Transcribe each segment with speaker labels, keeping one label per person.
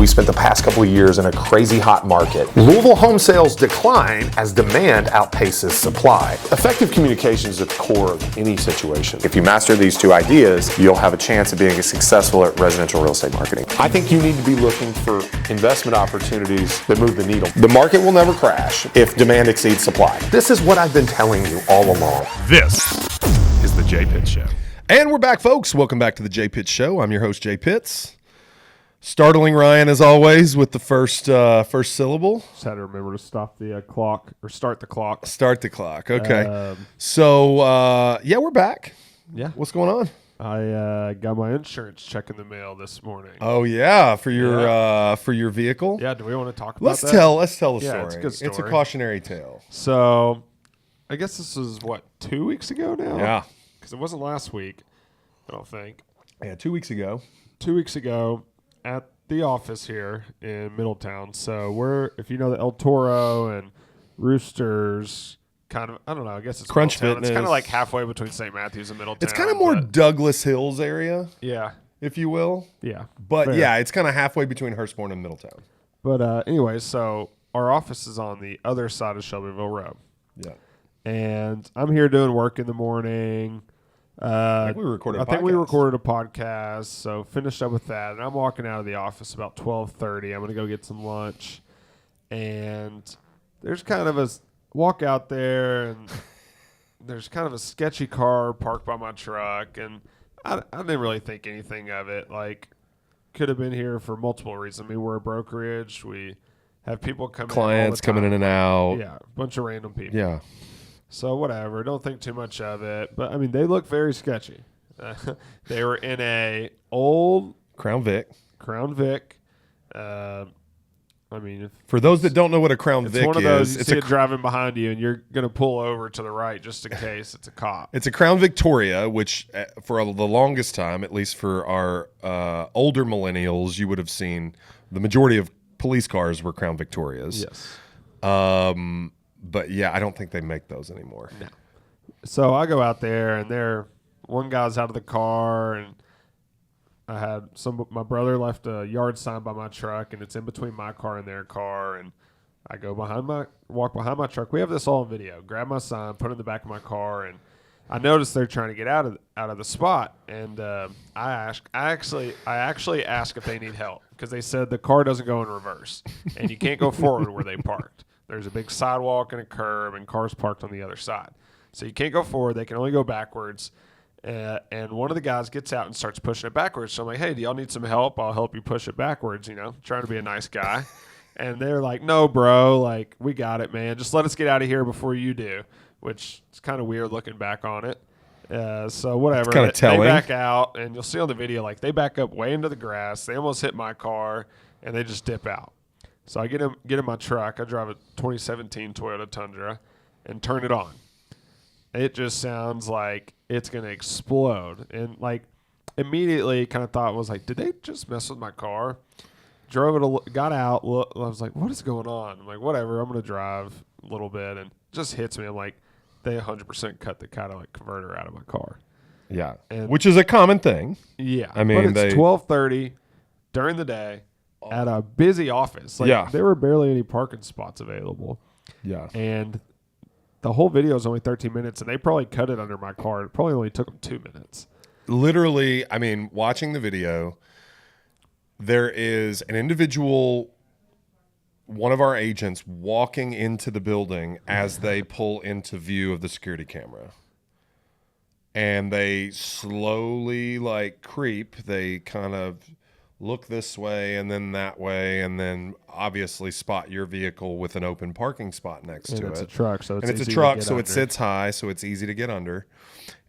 Speaker 1: we spent the past couple of years in a crazy hot market. Louisville home sales decline as demand outpaces supply. Effective communication is at the core of any situation. If you master these two ideas, you'll have a chance of being successful at residential real estate marketing. I think you need to be looking for investment opportunities that move the needle. The market will never crash if demand exceeds supply. This is what I've been telling you all along.
Speaker 2: This is the Jay Pitts Show.
Speaker 3: And we're back, folks. Welcome back to the Jay Pitts Show. I'm your host, Jay Pitts. Startling Ryan, as always, with the first syllable.
Speaker 2: Just had to remember to stop the clock, or start the clock.
Speaker 3: Start the clock. Okay. Yeah, we're back.
Speaker 2: Yeah.
Speaker 3: What's going on?
Speaker 2: I got my insurance check in the mail this morning.
Speaker 3: Oh yeah, for your vehicle.
Speaker 2: Yeah. Do we want to talk about that?
Speaker 3: Let's tell the
Speaker 2: Yeah,
Speaker 3: story.
Speaker 2: it's a good story.
Speaker 3: It's a cautionary tale.
Speaker 2: So, I guess this is, 2 weeks ago now?
Speaker 3: Yeah.
Speaker 2: Because it wasn't last week, I don't think.
Speaker 3: Yeah, 2 weeks ago.
Speaker 2: 2 weeks ago at the office here in Middletown. So if you know the El Toro and Roosters, kind of, I don't know, I guess it's
Speaker 3: Crunch
Speaker 2: Middletown.
Speaker 3: Fitness.
Speaker 2: It's kind of like halfway between St. Matthews and Middletown.
Speaker 3: It's kind of more Douglas Hills area,
Speaker 2: yeah,
Speaker 3: if you will.
Speaker 2: yeah.
Speaker 3: But
Speaker 2: Fair.
Speaker 3: yeah, it's kind of halfway between Hurstbourne and Middletown.
Speaker 2: But anyway, so our office is on the other side of Shelbyville Road.
Speaker 3: Yeah.
Speaker 2: And I'm here doing work in the morning.
Speaker 3: I think we recorded
Speaker 2: a podcast, so finished up with that. And I'm walking out of the office about 12:30. I'm going to go get some lunch. And there's kind of a walk out there, and there's kind of a sketchy car parked by my truck. And I didn't really think anything of it. Like, could have been here for multiple reasons. I mean, we're a brokerage. We have people
Speaker 3: clients coming in and out.
Speaker 2: Yeah, a bunch of random people.
Speaker 3: Yeah.
Speaker 2: So whatever, don't think too much of it. But I mean, they look very sketchy. They were in a old
Speaker 3: Crown Vic.
Speaker 2: I mean,
Speaker 3: For those that don't know what a Crown Vic is,
Speaker 2: it's one of those you see it driving behind you, and you're gonna pull over to the right just in case it's a cop.
Speaker 3: It's a Crown Victoria, which for the longest time, at least for our older millennials, you would have seen the majority of police cars were Crown Victorias.
Speaker 2: Yes.
Speaker 3: But yeah, I don't think they make those anymore.
Speaker 2: No. So I go out there, and one guy's out of the car, and I had my brother left a yard sign by my truck, and it's in between my car and their car, and I walk behind my truck. We have this all on video. Grab my sign, put it in the back of my car, and I noticed they're trying to get out of the spot, and I actually asked if they need help, because they said the car doesn't go in reverse, and you can't go forward where they parked. There's a big sidewalk and a curb, and cars parked on the other side. So you can't go forward. They can only go backwards. And one of the guys gets out and starts pushing it backwards. So I'm like, hey, do y'all need some help? I'll help you push it backwards, trying to be a nice guy. And they're like, no, bro, like, we got it, man. Just let us get out of here before you do, which is kind of weird looking back on it. So whatever.
Speaker 3: It's kind of telling.
Speaker 2: They back out, and you'll see on the video, like, they back up way into the grass. They almost hit my car, and they just dip out. So I get in my truck. I drive a 2017 Toyota Tundra and turn it on. It just sounds like it's going to explode. And, like, immediately kind of thought was like, did they just mess with my car? Drove it, got out. I was like, what is going on? I'm like, whatever. I'm going to drive a little bit. And it just hits me. I'm like, they 100% cut the catalytic converter out of my car.
Speaker 3: Yeah,
Speaker 2: and
Speaker 3: which is a common thing.
Speaker 2: Yeah.
Speaker 3: I mean,
Speaker 2: but it's 12:30 during the day at a busy office. Like, there were barely any parking spots available.
Speaker 3: Yeah.
Speaker 2: And the whole video is only 13 minutes, and they probably cut it under my car. It probably only took them 2 minutes.
Speaker 3: Literally, I mean, watching the video, there is an individual, one of our agents, walking into the building as they pull into view of the security camera. And they slowly, like, creep. They kind of look this way and then that way, and then obviously spot your vehicle with an open parking spot next to it.
Speaker 2: It's a truck, so it's
Speaker 3: and it's
Speaker 2: easy
Speaker 3: a truck,
Speaker 2: to get
Speaker 3: so
Speaker 2: under.
Speaker 3: it sits high, so it's easy to get under.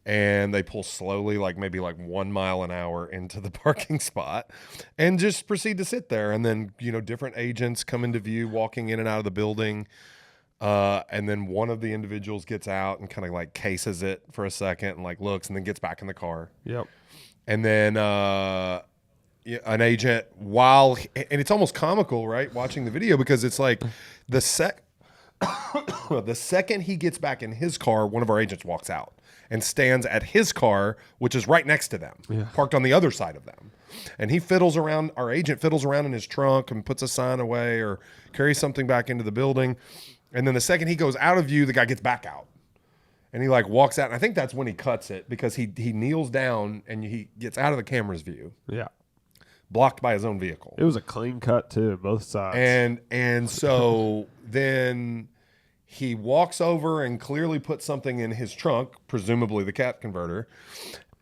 Speaker 3: And they pull slowly, like maybe like 1 mile an hour into the parking spot, and just proceed to sit there. And then different agents come into view, walking in and out of the building. And then one of the individuals gets out and kind of like cases it for a second and like looks, and then gets back in the car.
Speaker 2: Yep.
Speaker 3: And then an agent, and it's almost comical, right, watching the video, because it's like the second he gets back in his car, one of our agents walks out and stands at his car, which is right next to them, parked on the other side of them. And he fiddles around, our agent fiddles around in his trunk and puts a sign away or carries something back into the building. And then the second he goes out of view, the guy gets back out. And he like walks out. And I think that's when he cuts it, because he kneels down and he gets out of the camera's view.
Speaker 2: Yeah.
Speaker 3: Blocked by his own vehicle.
Speaker 2: It was a clean cut too, both sides.
Speaker 3: And so then he walks over and clearly puts something in his trunk, presumably the cat converter.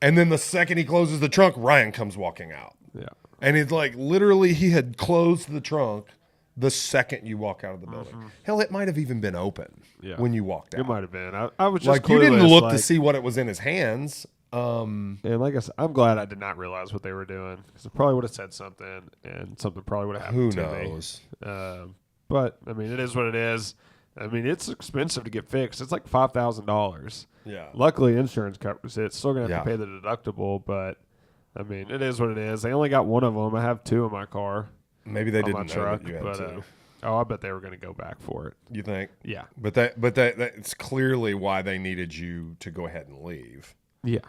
Speaker 3: And then the second he closes the trunk, Ryan comes walking out.
Speaker 2: Yeah.
Speaker 3: And it's like literally he had closed the trunk the second you walk out of the building. Hell, it might have even been open when you walked out.
Speaker 2: It might have been. I was just
Speaker 3: like you didn't
Speaker 2: clueless,
Speaker 3: look
Speaker 2: like,
Speaker 3: to see what it was in his hands.
Speaker 2: And like I said, I'm glad I did not realize what they were doing, because I probably would have said something, and something probably would have happened
Speaker 3: Who
Speaker 2: to me.
Speaker 3: knows?
Speaker 2: But I mean, it is what it is. I mean, it's expensive to get fixed. It's like $5,000.
Speaker 3: Yeah.
Speaker 2: Luckily, insurance covers it. Still gonna have to
Speaker 3: Yeah.
Speaker 2: pay the deductible, but I mean, it is what it is. They only got one of them. I have two in my car.
Speaker 3: Maybe they
Speaker 2: on
Speaker 3: didn't
Speaker 2: my
Speaker 3: know
Speaker 2: truck,
Speaker 3: that you had
Speaker 2: but
Speaker 3: to.
Speaker 2: I bet they were going to go back for it.
Speaker 3: You think?
Speaker 2: Yeah.
Speaker 3: But that's clearly why they needed you to go ahead and leave,
Speaker 2: Yeah.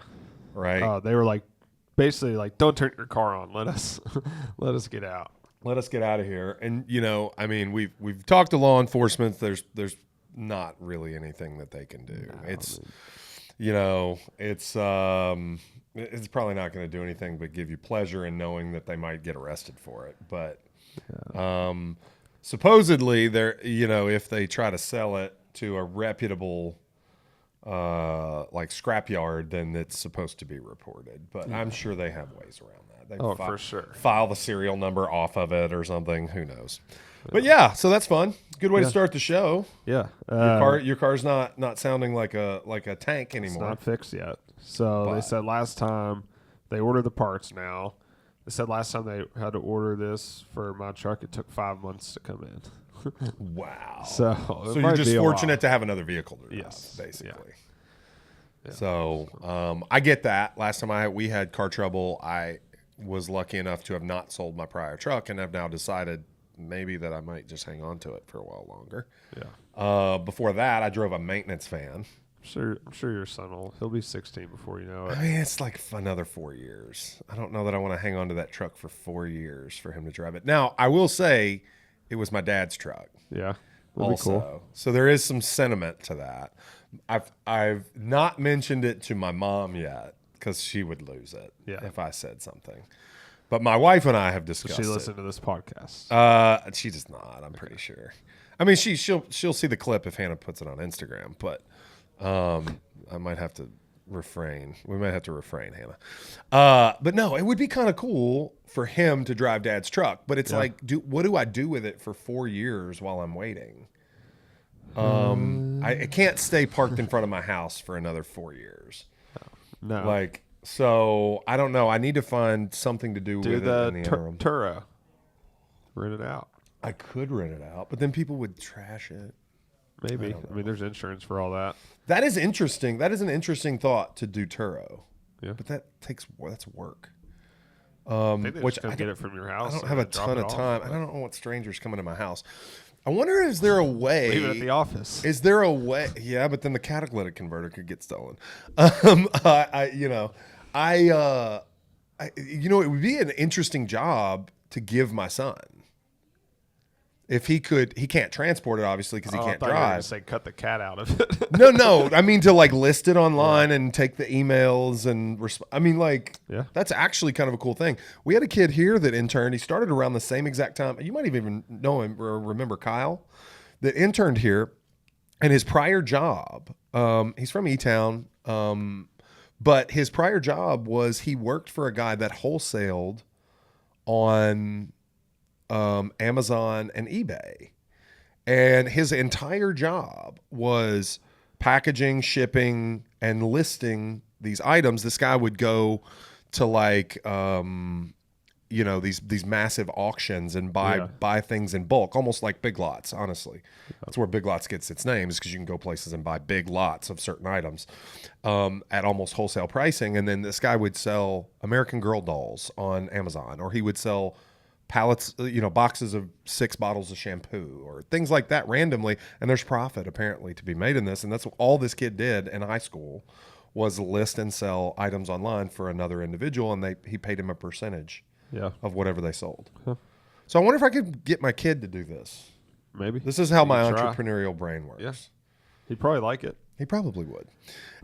Speaker 3: right?
Speaker 2: They were like, basically like, don't turn your car on. Let us get out.
Speaker 3: Let us get out of here. And I mean, we've talked to law enforcement. There's not really anything that they can do. It's probably not going to do anything but give you pleasure in knowing that they might get arrested for it. But supposedly they're, if they try to sell it to a reputable like scrapyard, then it's supposed to be reported. But I'm sure they have ways around that. They
Speaker 2: For sure.
Speaker 3: File the serial number off of it or something. Who knows? But yeah, so that's fun. Good way to start the show.
Speaker 2: Yeah.
Speaker 3: Your car's not sounding like a tank
Speaker 2: It's
Speaker 3: anymore.
Speaker 2: not fixed yet. So they said last time they ordered the parts now. They said last time they had to order this for my truck, it took 5 months to come in.
Speaker 3: Wow.
Speaker 2: So
Speaker 3: So you're just fortunate to have another vehicle to drive,
Speaker 2: Yes.
Speaker 3: basically.
Speaker 2: Yeah.
Speaker 3: So I get that. Last time we had car trouble, I was lucky enough to have not sold my prior truck, and I've now decided maybe that I might just hang on to it for a while longer.
Speaker 2: Yeah.
Speaker 3: Before that, I drove a maintenance van.
Speaker 2: I'm sure your son he'll be 16 before you know it.
Speaker 3: I mean, it's like another 4 years. I don't know that I want to hang on to that truck for 4 years for him to drive it. Now, I will say it was my dad's truck.
Speaker 2: Yeah. That'd be cool.
Speaker 3: So there is some sentiment to that. I've not mentioned it to my mom yet because she would lose it if I said something. But my wife and I have discussed
Speaker 2: She
Speaker 3: it.
Speaker 2: listened to this podcast.
Speaker 3: She does not. I'm pretty sure. I mean, she'll see the clip if Hannah puts it on Instagram, but I might have to refrain. We might have to refrain, Hannah. But no, it would be kind of cool for him to drive Dad's truck. But it's like, what do I do with it for 4 years while I'm waiting? I can't stay parked in front of my house for another 4 years.
Speaker 2: No.
Speaker 3: So I don't know. I need to find something to do with it in the interim.
Speaker 2: Turo. Rent it out.
Speaker 3: I could rent it out, but then people would trash it.
Speaker 2: Maybe. I mean, there's insurance for all that.
Speaker 3: That is interesting. That is an interesting thought to do Turo.
Speaker 2: Yeah.
Speaker 3: But that's work.
Speaker 2: I think they
Speaker 3: Which
Speaker 2: just come get it from your house.
Speaker 3: I don't
Speaker 2: and
Speaker 3: have a
Speaker 2: then drop
Speaker 3: ton
Speaker 2: it
Speaker 3: of
Speaker 2: off.
Speaker 3: time. I don't know what strangers coming to my house. I wonder, is there a way?
Speaker 2: Leave it at the office.
Speaker 3: Is there a way? Yeah, but then the catalytic converter could get stolen. It would be an interesting job to give my son. If he could, he can't transport it obviously because he can't
Speaker 2: I thought you were gonna
Speaker 3: drive.
Speaker 2: say cut the cat out of it.
Speaker 3: No. I mean to list it online and take the emails and that's actually kind of a cool thing. We had a kid here that interned. He started around the same exact time. You might even know him or remember Kyle that interned here. And his prior job, he's from E-Town, but his prior job was he worked for a guy that wholesaled on Amazon and eBay. And his entire job was packaging, shipping, and listing these items. This guy would go to these massive auctions and buy things in bulk, almost like Big Lots, honestly. That's where Big Lots gets its name, is because you can go places and buy big lots of certain items at almost wholesale pricing. And then this guy would sell American Girl dolls on Amazon, or he would sell pallets, boxes of 6 bottles of shampoo or things like that randomly. And there's profit apparently to be made in this. And that's all this kid did in high school was list and sell items online for another individual, and he paid him a percentage of whatever they sold. Huh. So I wonder if I could get my kid to do this.
Speaker 2: Maybe.
Speaker 3: This is how my entrepreneurial brain works.
Speaker 2: Yeah. He'd probably like it.
Speaker 3: He probably would.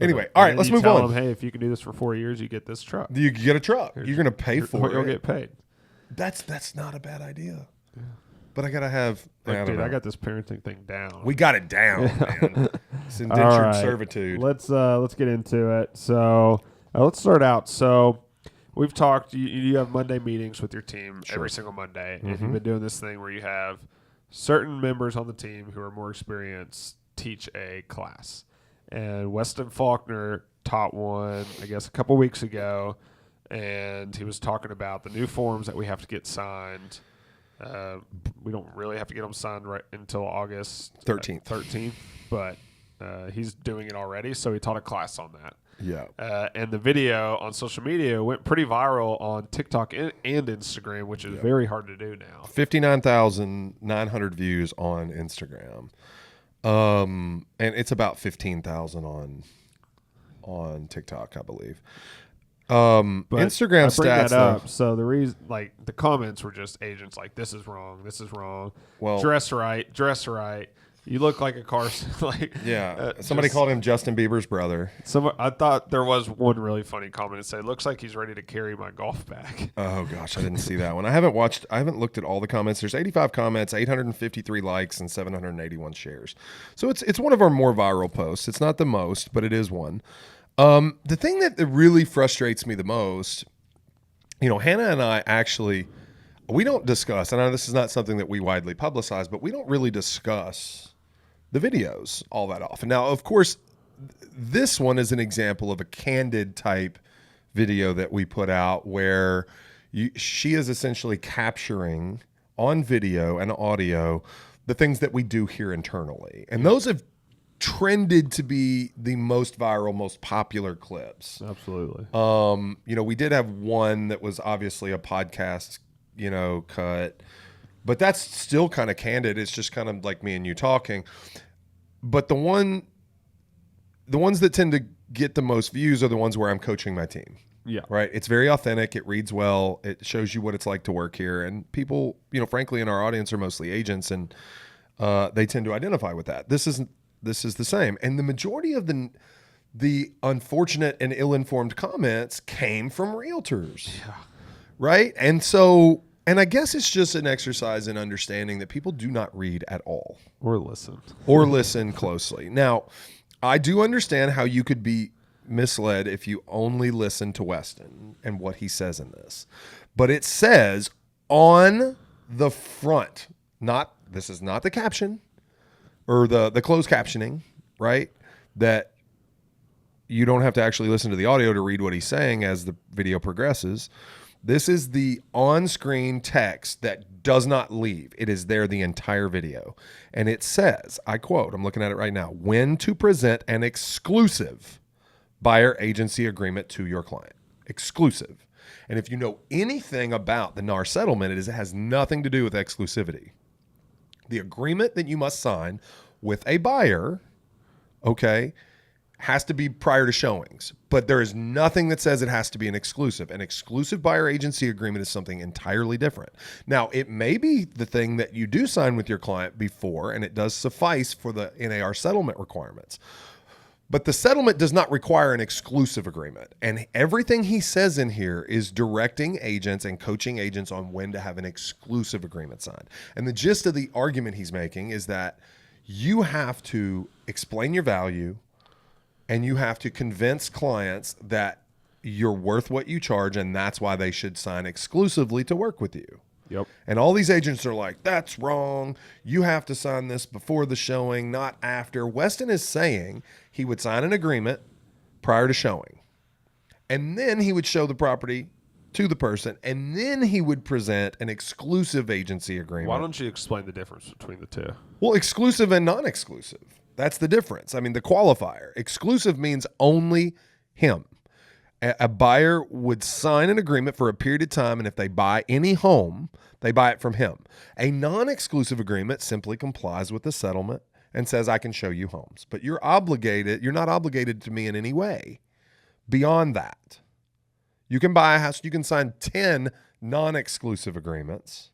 Speaker 3: Anyway, all right, let's move on.
Speaker 2: Him, hey, if you can do this for 4 years, you get this truck.
Speaker 3: You get a truck. You're going to pay for it.
Speaker 2: You'll get paid.
Speaker 3: That's not a bad idea. Yeah. But I got to have...
Speaker 2: I got this parenting thing down.
Speaker 3: We got it down, man. It's indentured servitude.
Speaker 2: Let's get into it. So let's start out. So we've talked. You have Monday meetings with your team every single Monday, and you've been doing this thing where you have certain members on the team who are more experienced teach a class. And Weston Faulkner taught one, I guess, a couple weeks ago, and he was talking about the new forms that we have to get signed. We don't really have to get them signed right until August 13th, but he's doing it already, so he taught a class on that.
Speaker 3: Yeah.
Speaker 2: And the video on social media went pretty viral on TikTok and Instagram, which is very hard to do now.
Speaker 3: 59,900 views on Instagram. And it's about 15,000 on TikTok, I believe. But Instagram stats
Speaker 2: up. So the reason, like, the comments were just agents like, this is wrong. Well, dress right. You look like a Carson.
Speaker 3: Somebody called him Justin Bieber's brother.
Speaker 2: I thought there was one really funny comment that said, "Looks like he's ready to carry my golf bag."
Speaker 3: Oh gosh, I didn't see that one. I haven't looked at all the comments. There's 85 comments, 853 likes, and 781 shares. So it's one of our more viral posts. It's not the most, but it is one. The thing that really frustrates me the most, Hannah and I actually, we don't discuss. I know this is not something that we widely publicize, but we don't really discuss the videos all that often. Now, of course, this one is an example of a candid type video that we put out where she is essentially capturing on video and audio the things that we do here internally. And those have trended to be the most viral, most popular clips.
Speaker 2: Absolutely.
Speaker 3: We did have one that was obviously a podcast, cut. But that's still kind of candid. It's just kind of like me and you talking. But the ones that tend to get the most views are the ones where I'm coaching my team.
Speaker 2: Yeah.
Speaker 3: Right. It's very authentic. It reads well. It shows you what it's like to work here. And people, frankly, in our audience are mostly agents, and they tend to identify with that. This is the same. And the majority of the unfortunate and ill-informed comments came from realtors.
Speaker 2: Yeah.
Speaker 3: Right. And I guess it's just an exercise in understanding that people do not read at all.
Speaker 2: Or listen closely.
Speaker 3: Now, I do understand how you could be misled if you only listen to Weston and what he says in this. But it says on the front, this is not the caption or the closed captioning, right? That you don't have to actually listen to the audio to read what he's saying as the video progresses. This is the on-screen text that does not leave. It is there the entire video. And it says, I quote, I'm looking at it right now, when to present an exclusive buyer agency agreement to your client. Exclusive. And if you know anything about the NAR settlement, it has nothing to do with exclusivity. The agreement that you must sign with a buyer, okay, has to be prior to showings, but there is nothing that says it has to be an exclusive. An exclusive buyer agency agreement is something entirely different. Now, it may be the thing that you do sign with your client before, and it does suffice for the NAR settlement requirements. But the settlement does not require an exclusive agreement. And everything he says in here is directing agents and coaching agents on when to have an exclusive agreement signed. And the gist of the argument he's making is that you have to explain your value, and you have to convince clients that you're worth what you charge, and that's why they should sign exclusively to work with you.
Speaker 2: Yep.
Speaker 3: And all these agents are like, that's wrong. You have to sign this before the showing, not after. Weston is saying he would sign an agreement prior to showing. And then he would show the property to the person, and then he would present an exclusive agency agreement.
Speaker 2: Why don't you explain the difference between the two?
Speaker 3: Well, exclusive and non-exclusive. That's the difference. I mean, the qualifier. Exclusive means only him. A buyer would sign an agreement for a period of time, and if they buy any home, they buy it from him. A non-exclusive agreement simply complies with the settlement and says, I can show you homes. But you're not obligated to me in any way. beyond that. You can buy a house, you can sign 10 non-exclusive agreements.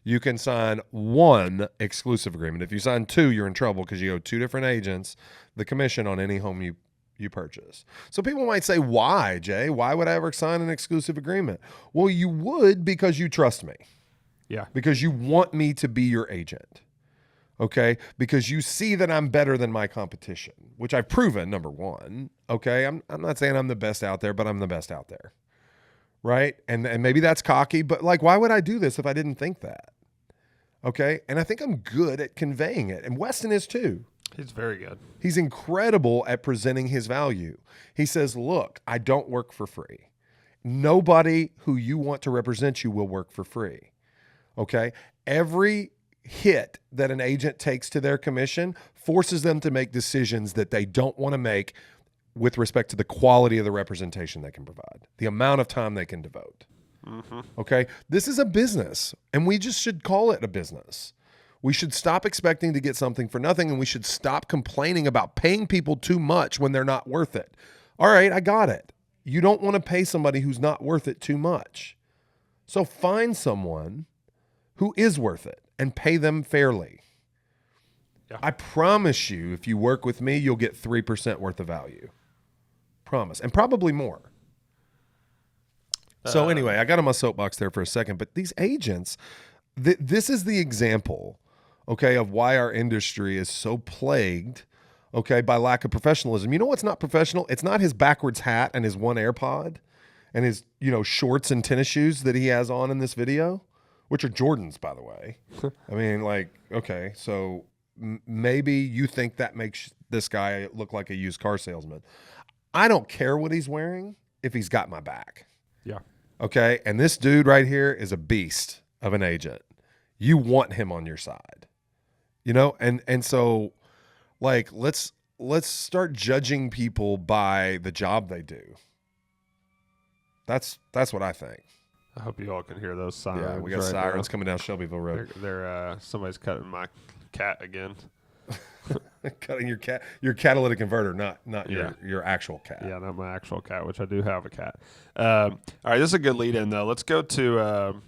Speaker 3: You can sign 1 exclusive agreement. If you sign 2, you're in trouble because you owe 2 different agents the commission on any home you purchase. So people might say, why, Jay? Why would I ever sign an exclusive agreement? Well, you would because you trust me.
Speaker 2: Yeah.
Speaker 3: Because you want me to be your agent. Okay? Because you see that I'm better than my competition, which I've proven, number one. Okay? I'm not saying I'm the best out there, but I'm the best out there. Right? And maybe that's cocky, but like, why would I do this if I didn't think that? Okay? And I think I'm good at conveying it. And Weston is too.
Speaker 2: He's very good.
Speaker 3: He's incredible at presenting his value. He says, look, I don't work for free. Nobody who you want to represent you will work for free. Okay? Every hit that an agent takes to their commission forces them to make decisions that they don't want to make with respect to the quality of the representation they can provide, the amount of time they can devote. Okay? This is a business, and we just should call it a business. We should stop expecting to get something for nothing, and we should stop complaining about paying people too much when they're not worth it. All right, I got it. You don't want to pay somebody who's not worth it too much. So find someone who is worth it and pay them fairly.
Speaker 2: Yeah.
Speaker 3: I promise you, if you work with me, you'll get 3% worth of value. Promise. And probably more. So anyway, I got on my soapbox there for a second, but these agents, this is the example, okay, of why our industry is so plagued, okay, by lack of professionalism. You know what's not professional? It's not his backwards hat and his one AirPod and his, shorts and tennis shoes that he has on in this video, which are Jordans, by the way. I mean, like, okay, so maybe you think that makes this guy look like a used car salesman. I don't care what he's wearing if he's got my back.
Speaker 2: Yeah.
Speaker 3: Okay. And this dude right here is a beast of an agent. You want him on your side, and so like, let's start judging people by the job they do. That's what I think.
Speaker 2: I hope you all can hear those sirens.
Speaker 3: Yeah. We got sirens coming down Shelbyville Road.
Speaker 2: They're somebody's cutting my cat again.
Speaker 3: Cutting your catalytic converter, not your actual cat.
Speaker 2: Yeah, not my actual cat, which I do have a cat. All right, this is a good lead in though. Let's go to.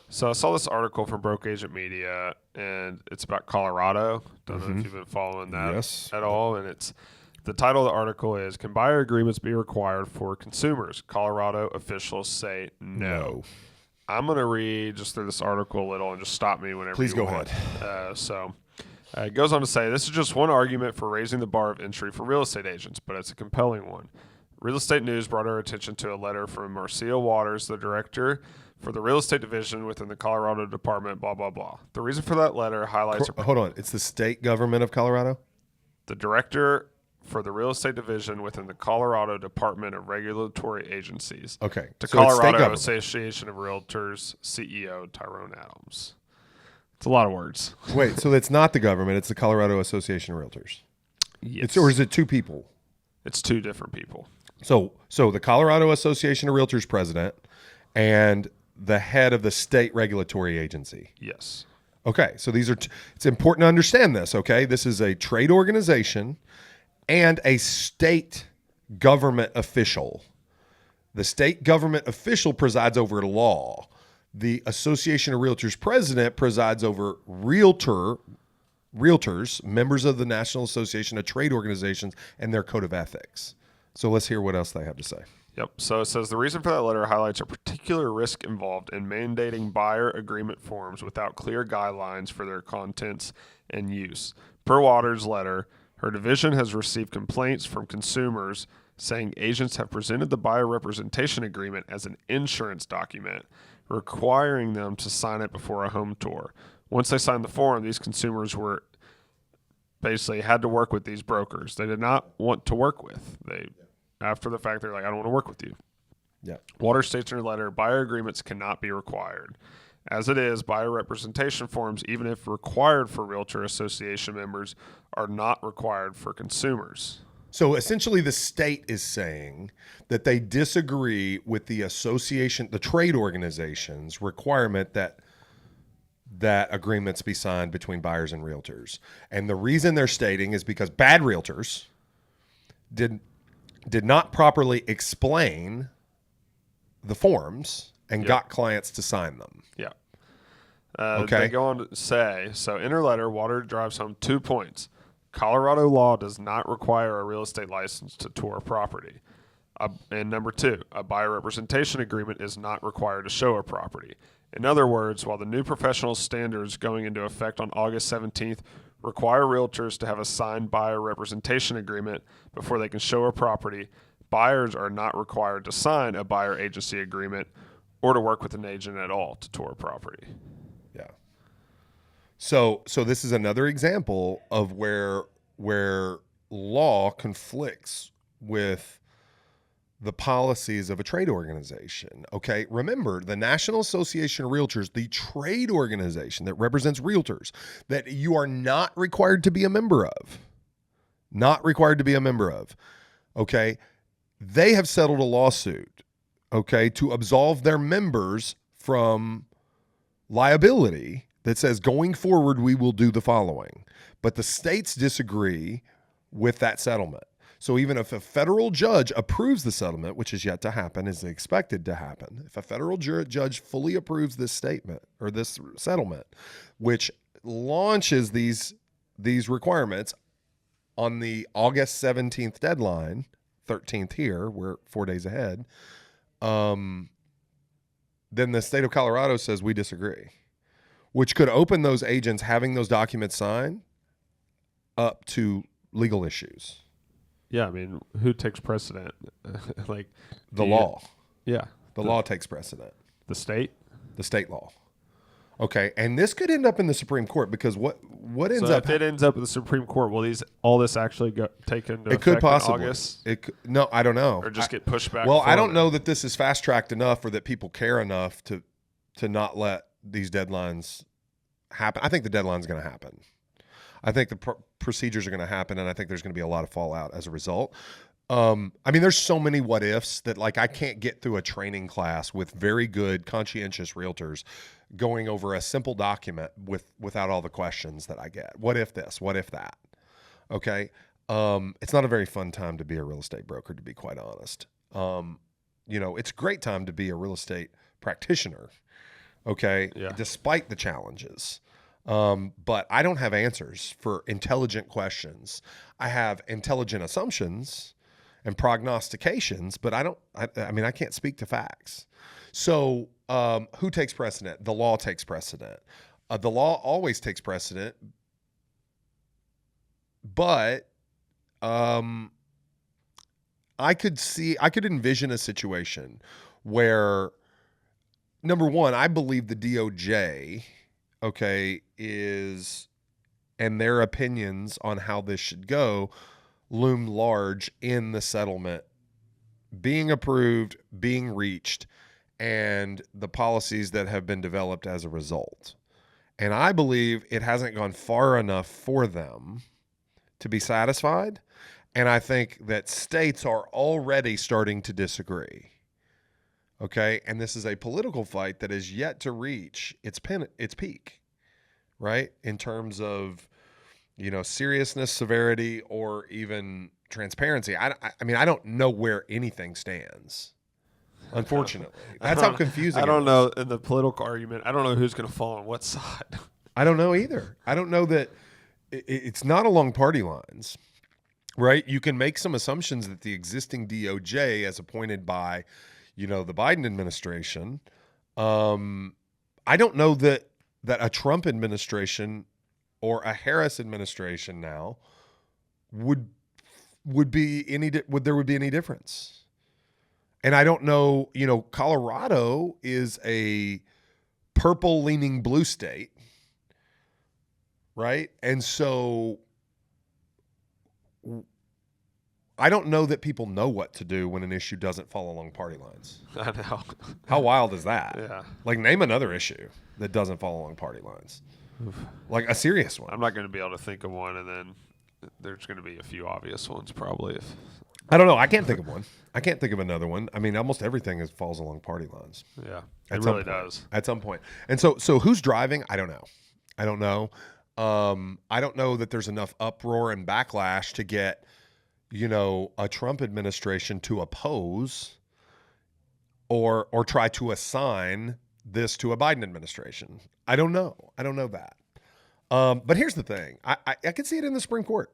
Speaker 2: So I saw this article from Broke Agent Media, and it's about Colorado. Don't know if you've been following that at all. And the title of the article is "Can Buyer Agreements Be Required for Consumers? Colorado officials say no." I'm going to read just through this article a little and just stop me whenever
Speaker 3: Please
Speaker 2: you
Speaker 3: go
Speaker 2: want.
Speaker 3: ahead.
Speaker 2: It goes on to say, this is just one argument for raising the bar of entry for real estate agents, but it's a compelling one. Real Estate News brought our attention to a letter from Marcia Waters, the director for the real estate division within the Colorado Department, blah, blah, blah. The reason for that letter highlights...
Speaker 3: Hold on. It's the state government of Colorado?
Speaker 2: The director for the real estate division within the Colorado Department of Regulatory Agencies.
Speaker 3: Okay.
Speaker 2: To
Speaker 3: so it's state
Speaker 2: Colorado
Speaker 3: government.
Speaker 2: Association of Realtors, CEO Tyrone Adams. It's a lot of words.
Speaker 3: Wait, so it's not the government, it's the Colorado Association of Realtors.
Speaker 2: Yes.
Speaker 3: Or is it 2 people?
Speaker 2: It's 2 different people.
Speaker 3: So the Colorado Association of Realtors president and the head of the state regulatory agency.
Speaker 2: Yes.
Speaker 3: Okay, so these are it's important to understand this, okay? This is a trade organization and a state government official. The state government official presides over law. The Association of Realtors president presides over realtors, members of the National Association of Trade Organizations, and their code of ethics. So let's hear what else they have to say.
Speaker 2: Yep. So it says the reason for that letter highlights a particular risk involved in mandating buyer agreement forms without clear guidelines for their contents and use. Per Waters' letter, her division has received complaints from consumers saying agents have presented the buyer representation agreement as an insurance document, requiring them to sign it before a home tour. Once they signed the form, these consumers were basically had to work with these brokers they did not want to work with. After the fact, they're like, I don't want to work with you.
Speaker 3: Yeah.
Speaker 2: Waters states in her letter, buyer agreements cannot be required. As it is, buyer representation forms, even if required for Realtor Association members, are not required for consumers.
Speaker 3: So essentially the state is saying that they disagree with the association, the trade organization's requirement that agreements be signed between buyers and realtors. And the reason they're stating is because bad realtors did not properly explain the forms and got clients to sign them.
Speaker 2: Yeah.
Speaker 3: Okay.
Speaker 2: They go on to say, so in her letter, Water drives home 2 points. Colorado law does not require a real estate license to tour a property. And number 2, a buyer representation agreement is not required to show a property. In other words, while the new professional standards going into effect on August 17th require realtors to have a signed buyer representation agreement before they can show a property, buyers are not required to sign a buyer agency agreement or to work with an agent at all to tour a property.
Speaker 3: Yeah. So this is another example of where law conflicts with the policies of a trade organization. Okay. Remember, the National Association of Realtors, the trade organization that represents realtors, that you are not required to be a member of. Not required to be a member of. Okay. They have settled a lawsuit, okay, to absolve their members from liability that says going forward, we will do the following. But the states disagree with that settlement. So even if a federal judge approves the settlement, which is yet to happen, is expected to happen, if a federal judge fully approves this statement or this settlement, which launches these requirements on the August 17th deadline, 13th here, we're 4 days ahead, then the state of Colorado says we disagree, which could open those agents having those documents signed up to legal issues.
Speaker 2: Yeah, I mean, who takes precedent? Like
Speaker 3: the law.
Speaker 2: Yeah.
Speaker 3: The law takes precedent.
Speaker 2: The state?
Speaker 3: The state law. Okay, and this could end up in the Supreme Court because what ends
Speaker 2: So
Speaker 3: up
Speaker 2: if it ends up at the Supreme Court, will all this actually take into
Speaker 3: it
Speaker 2: effect
Speaker 3: could possibly
Speaker 2: in August?
Speaker 3: No, I don't know.
Speaker 2: Or just get pushed back?
Speaker 3: Well, I don't
Speaker 2: further?
Speaker 3: know that this is fast tracked enough or that people care enough to not let these deadlines happen. I think the deadline's going to happen. I think the procedures are going to happen, and I think there's going to be a lot of fallout as a result. I mean, there's so many what ifs that like I can't get through a training class with very good, conscientious realtors going over a simple document without all the questions that I get. What if this? What if that? Okay. It's not a very fun time to be a real estate broker, to be quite honest. It's a great time to be a real estate practitioner. Okay.
Speaker 2: Yeah.
Speaker 3: Despite the challenges. But I don't have answers for intelligent questions. I have intelligent assumptions and prognostications, but I can't speak to facts. So, who takes precedent? The law takes precedent. The law always takes precedent, but, I could envision a situation where, number one, I believe the DOJ, and their opinions on how this should go loom large in the settlement being approved, being reached, and the policies that have been developed as a result. And I believe it hasn't gone far enough for them to be satisfied. And I think that states are already starting to disagree. Okay. And this is a political fight that is yet to reach its peak, right? In terms of, seriousness, severity, or even transparency. I don't know where anything stands. Unfortunately, that's how confusing.
Speaker 2: I don't know in the political argument. I don't know who's going to fall on what side.
Speaker 3: I don't know either. I don't know that it's not along party lines, right? You can make some assumptions that the existing DOJ, as appointed by, the Biden administration, I don't know that a Trump administration or a Harris administration now would be any difference. And I don't know, Colorado is a purple leaning blue state, right? And so I don't know that people know what to do when an issue doesn't fall along party lines.
Speaker 2: I know.
Speaker 3: How wild is that?
Speaker 2: Yeah.
Speaker 3: Like, name another issue that doesn't fall along party lines. Like a serious one.
Speaker 2: I'm not going to be able to think of one, and then there's going to be a few obvious ones probably.
Speaker 3: I don't know. I can't think of one. I can't think of another one. I mean, almost everything falls along party lines.
Speaker 2: Yeah,
Speaker 3: It
Speaker 2: really does.
Speaker 3: At some point. And so who's driving? I don't know. I don't know that there's enough uproar and backlash to get, a Trump administration to oppose or try to assign this to a Biden administration. I don't know that. But here's the thing. I can see it in the Supreme Court,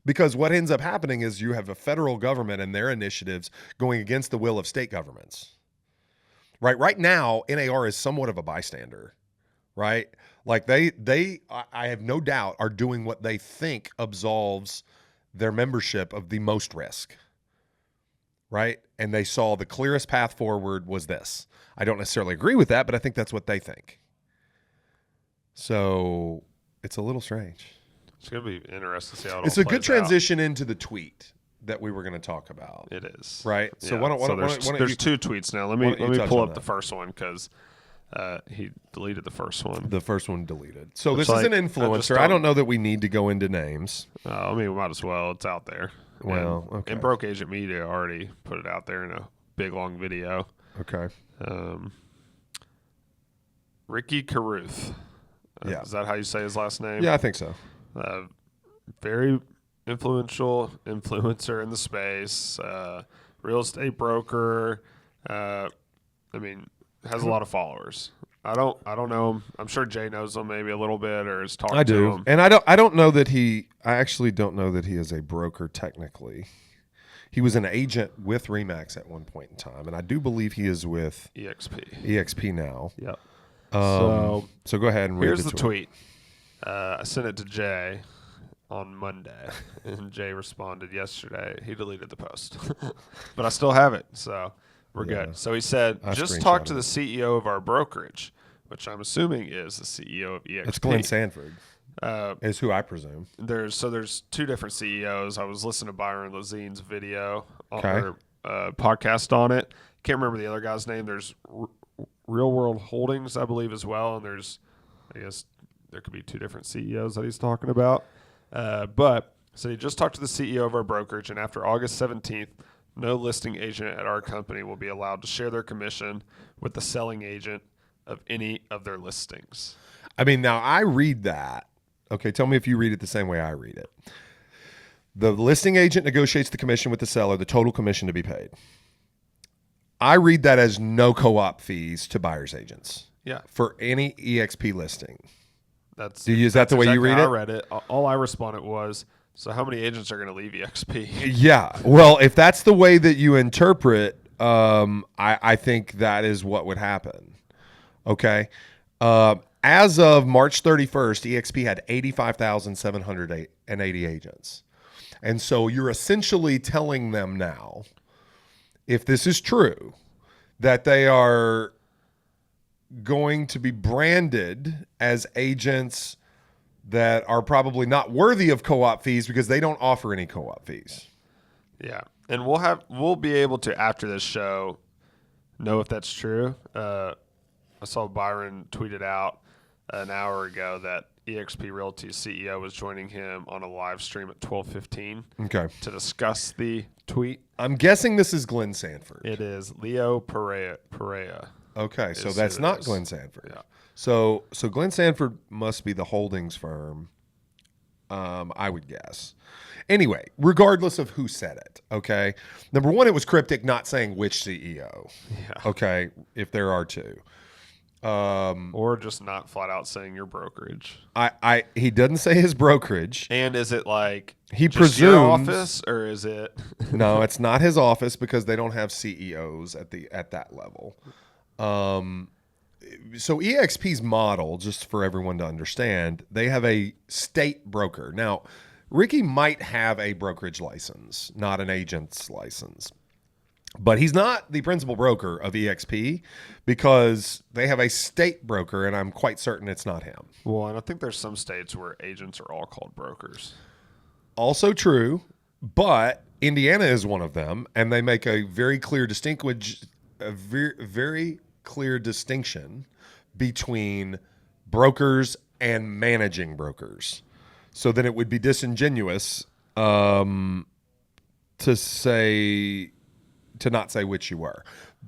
Speaker 3: because what ends up happening is you have a federal government and their initiatives going against the will of state governments. Right now, NAR is somewhat of a bystander, right? Like I have no doubt, are doing what they think absolves their membership of the most risk, right? And they saw the clearest path forward was this. I don't necessarily agree with that, but I think that's what they think. So it's a little strange.
Speaker 2: It's going to be interesting to see how it
Speaker 3: It's
Speaker 2: all
Speaker 3: a good
Speaker 2: plays out.
Speaker 3: transition into the tweet that we were going to talk about.
Speaker 2: It is.
Speaker 3: Right? So
Speaker 2: Yeah. There's two tweets now. Let me
Speaker 3: touch
Speaker 2: pull
Speaker 3: on
Speaker 2: up
Speaker 3: that?
Speaker 2: the first one, because he deleted the first one.
Speaker 3: The first one deleted. So
Speaker 2: It's
Speaker 3: this is
Speaker 2: like,
Speaker 3: an
Speaker 2: I just
Speaker 3: influencer. I don't know that we need to go into names.
Speaker 2: I mean, we might as well. It's out there.
Speaker 3: Well,
Speaker 2: and,
Speaker 3: okay.
Speaker 2: And Broke Agent Media already put it out there in a big, long video.
Speaker 3: Okay.
Speaker 2: Ricky Carruth.
Speaker 3: Yeah.
Speaker 2: Is that how you say his last name?
Speaker 3: Yeah, I think so.
Speaker 2: Very influential influencer in the space. Real estate broker. I mean, has a lot of followers. I don't know him. I'm sure Jay knows him maybe a little bit, or has talked
Speaker 3: I
Speaker 2: to
Speaker 3: do.
Speaker 2: him.
Speaker 3: And I don't know that I actually don't know that he is a broker technically. He was an agent with Remax at one point in time, and I do believe he is with EXP now.
Speaker 2: Yep.
Speaker 3: So go ahead and read
Speaker 2: Here's
Speaker 3: the
Speaker 2: the tweet. I sent it to Jay on Monday, and Jay responded yesterday. He deleted the post, but I still have it, so we're good. So he said, just talk to the CEO of our brokerage, which I'm assuming is the CEO of EXP.
Speaker 3: It's Glenn Sanford, is who I presume.
Speaker 2: There's two different CEOs. I was listening to Byron Lazine's video
Speaker 3: Okay.
Speaker 2: or podcast on it. Can't remember the other guy's name. There's Real World Holdings, I believe, as well, and I guess there could be two different CEOs that he's talking about. But so he just talked to the CEO of our brokerage, and after August 17th, no listing agent at our company will be allowed to share their commission with the selling agent of any of their listings.
Speaker 3: I mean, now I read that. Okay, tell me if you read it the same way I read it. The listing agent negotiates the commission with the seller, the total commission to be paid. I read that as no co-op fees to buyer's agents.
Speaker 2: Yeah.
Speaker 3: For any EXP listing.
Speaker 2: Is
Speaker 3: that the way you read it?
Speaker 2: I read it. All I responded was, so how many agents are going to leave EXP?
Speaker 3: Yeah. Well, if that's the way that you interpret, I think that is what would happen. Okay. As of March 31st, EXP had 85,780 agents. And so you're essentially telling them now, if this is true, that they are going to be branded as agents that are probably not worthy of co-op fees because they don't offer any co-op fees.
Speaker 2: Yeah. And we'll be able to, after this show, know if that's true. I saw Byron tweeted out an hour ago that EXP Realty's CEO was joining him on a live stream at 12:15 to discuss the tweet.
Speaker 3: I'm guessing this is Glenn Sanford.
Speaker 2: It is Leo Perea.
Speaker 3: Okay, so that's not Glenn Sanford.
Speaker 2: Yeah.
Speaker 3: So Glenn Sanford must be the holdings firm, I would guess. Anyway, regardless of who said it, okay? Number one, it was cryptic, not saying which CEO.
Speaker 2: Yeah.
Speaker 3: Okay, if there are two.
Speaker 2: Or just not flat out saying your brokerage.
Speaker 3: He doesn't say his brokerage.
Speaker 2: And is it like
Speaker 3: He
Speaker 2: just
Speaker 3: presumes
Speaker 2: your office, or is it?
Speaker 3: No, it's not his office because they don't have CEOs at that level. So EXP's model, just for everyone to understand, they have a state broker. Now, Ricky might have a brokerage license, not an agent's license. But he's not the principal broker of EXP because they have a state broker, and I'm quite certain it's not him.
Speaker 2: Well, and I think there's some states where agents are all called brokers.
Speaker 3: Also true, but Indiana is one of them, and they make a very clear very clear distinction between brokers and managing brokers. So then it would be disingenuous to not say which you were.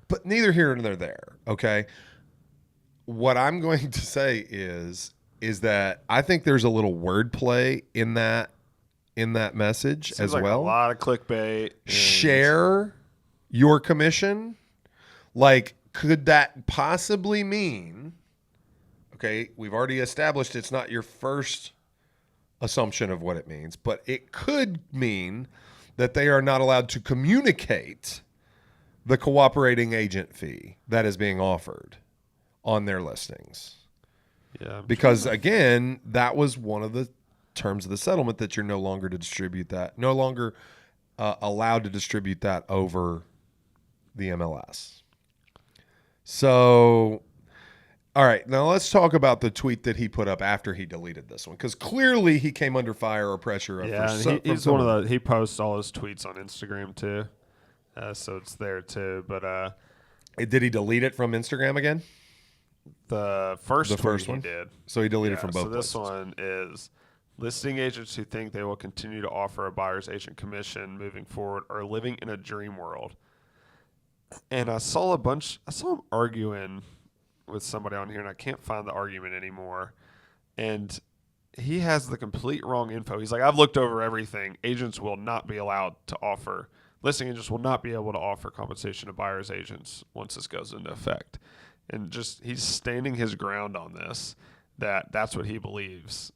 Speaker 3: But neither here nor there, okay? What I'm going to say is that I think there's a little wordplay in that in that message
Speaker 2: Seems
Speaker 3: as
Speaker 2: like
Speaker 3: well.
Speaker 2: a lot of clickbait.
Speaker 3: Share your commission. Like, could that possibly mean, okay, we've already established it's not your first assumption of what it means, but it could mean that they are not allowed to communicate the cooperating agent fee that is being offered on their listings.
Speaker 2: Yeah,
Speaker 3: because again, that was one of the terms of the settlement, that you're no longer allowed to distribute that over the MLS. So, all right, now let's talk about the tweet that he put up after he deleted this one, because clearly he came under fire or pressure.
Speaker 2: He's one of the. He posts all his tweets on Instagram too, so it's there too. But
Speaker 3: did he delete it from Instagram again?
Speaker 2: The first tweet
Speaker 3: one
Speaker 2: he did.
Speaker 3: So he deleted from both.
Speaker 2: So this one is: listing agents who think they will continue to offer a buyer's agent commission moving forward are living in a dream world. And I saw him arguing with somebody on here, and I can't find the argument anymore. And he has the complete wrong info. He's like, I've looked over everything. Agents will not be allowed to offer, listing agents will not be able to offer compensation to buyer's agents once this goes into effect. And just, he's standing his ground on this, that's what he believes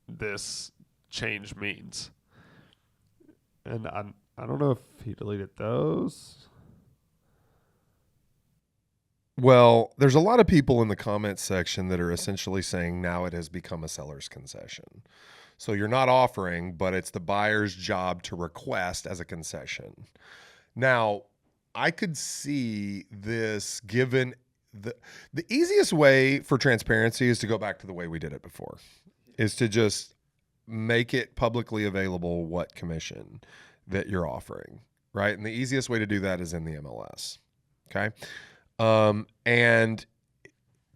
Speaker 2: this change means. And I don't know if he deleted those.
Speaker 3: Well, there's a lot of people in the comments section that are essentially saying now it has become a seller's concession. So you're not offering, but it's the buyer's job to request as a concession. Now, I could see this given the easiest way for transparency is to go back to the way we did it before, is to just make it publicly available what commission that you're offering, right? And the easiest way to do that is in the MLS, okay? And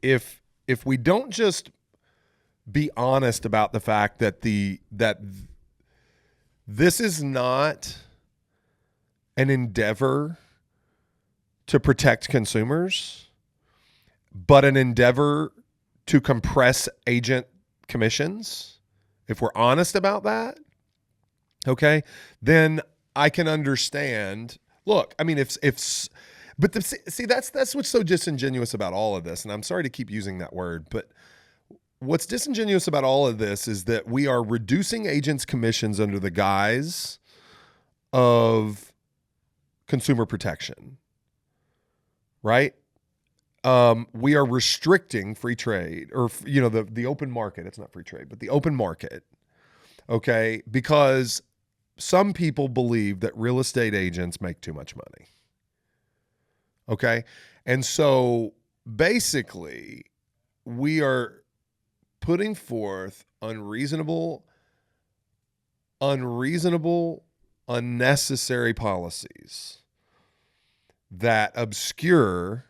Speaker 3: if we don't just be honest about the fact that this is not an endeavor to protect consumers, but an endeavor to compress agent commissions, if we're honest about that, okay, then I can understand. Look, I mean, see, that's what's so disingenuous about all of this. And I'm sorry to keep using that word, but what's disingenuous about all of this is that we are reducing agents' commissions under the guise of consumer protection, right? We are restricting free trade, or, the open market. It's not free trade, but the open market, okay? Because some people believe that real estate agents make too much money. Okay. And so basically we are putting forth unreasonable, unnecessary policies that obscure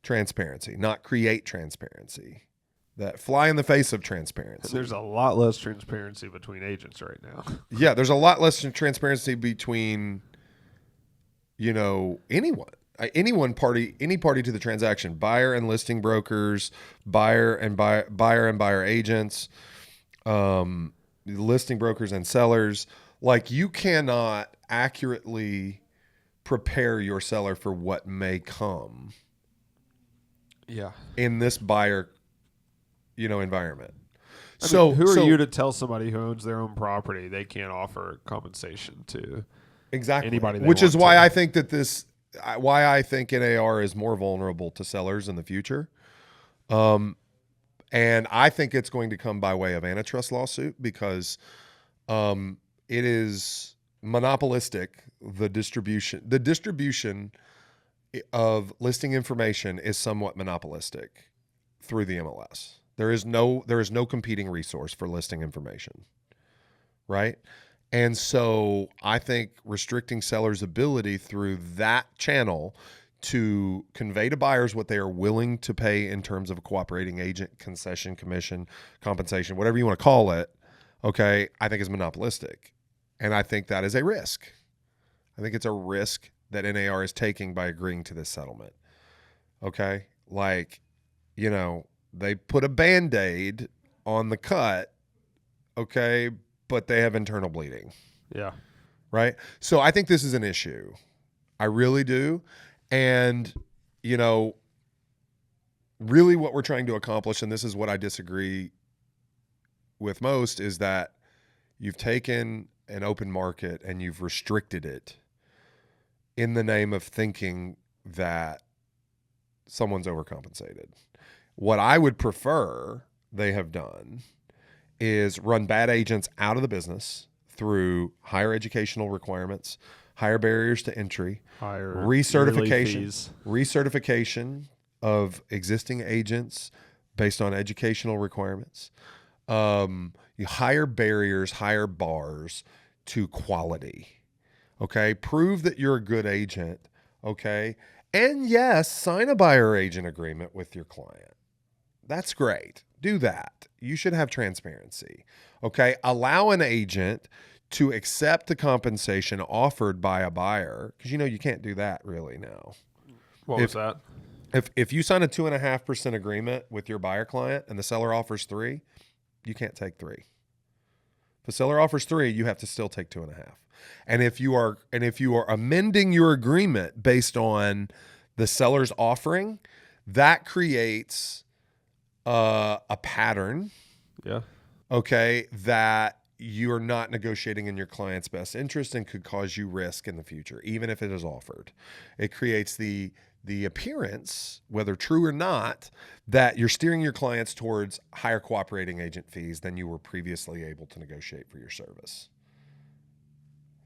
Speaker 3: transparency, not create transparency, that fly in the face of transparency.
Speaker 2: There's a lot less transparency between agents right now.
Speaker 3: Yeah. There's a lot less transparency between, any party to the transaction, buyer and listing brokers, buyer and buyer agents, listing brokers and sellers. Like, you cannot accurately prepare your seller for what may come.
Speaker 2: Yeah.
Speaker 3: In this buyer, environment.
Speaker 2: Who are you to tell somebody who owns their own property they can't offer compensation to anybody?
Speaker 3: Which is why I think I think NAR is more vulnerable to sellers in the future. And I think it's going to come by way of antitrust lawsuit, because it is monopolistic. The distribution of listing information is somewhat monopolistic through the MLS. There is no competing resource for listing information, right? And so I think restricting sellers' ability through that channel to convey to buyers what they are willing to pay in terms of a cooperating agent, concession, commission, compensation, whatever you want to call it, okay, I think is monopolistic. And I think that is a risk. I think it's a risk that NAR is taking by agreeing to this settlement. Okay? Like, they put a Band-Aid on the cut, okay, but they have internal bleeding.
Speaker 2: Yeah.
Speaker 3: Right. So I think this is an issue. I really do. And, you know, really what we're trying to accomplish, and this is what I disagree with most, is that you've taken an open market and you've restricted it in the name of thinking that someone's overcompensated. What I would prefer they have done is run bad agents out of the business through higher educational requirements, higher barriers to entry,
Speaker 2: Higher
Speaker 3: recertification of existing agents based on educational requirements. You higher barriers, higher bars to quality. Okay. Prove that you're a good agent. Okay. And yes, sign a buyer agent agreement with your client. That's great. Do that. You should have transparency. Okay. Allow an agent to accept the compensation offered by a buyer, because you can't do that really now.
Speaker 2: What was that?
Speaker 3: If you sign a 2.5% agreement with your buyer client and the seller offers 3%, you can't take 3%. If the seller offers 3%, you have to still take 2.5%. And if you are amending your agreement based on the seller's offering, that creates a pattern.
Speaker 2: Yeah.
Speaker 3: Okay, that you're not negotiating in your client's best interest and could cause you risk in the future, even if it is offered. It creates the appearance, whether true or not, that you're steering your clients towards higher cooperating agent fees than you were previously able to negotiate for your service.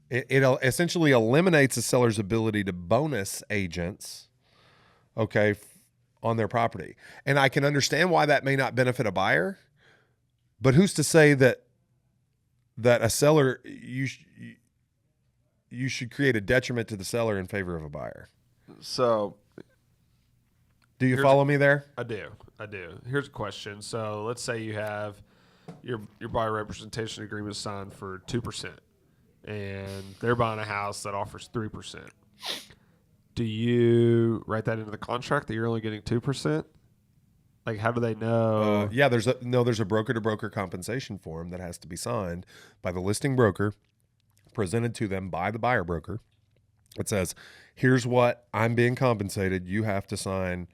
Speaker 3: It essentially eliminates a seller's ability to bonus agents, okay, on their property. And I can understand why that may not benefit a buyer, but who's to say that a seller, you should create a detriment to the seller in favor of a buyer?
Speaker 2: So,
Speaker 3: do you follow me there?
Speaker 2: I do. Here's a question. So let's say you have your buyer representation agreement signed for 2%, and they're buying a house that offers 3%. Do you write that into the contract that you're only getting 2%? Like, how do they know?
Speaker 3: Yeah, there's a broker-to-broker compensation form that has to be signed by the listing broker, presented to them by the buyer broker. It says, here's what I'm being compensated. You have to sign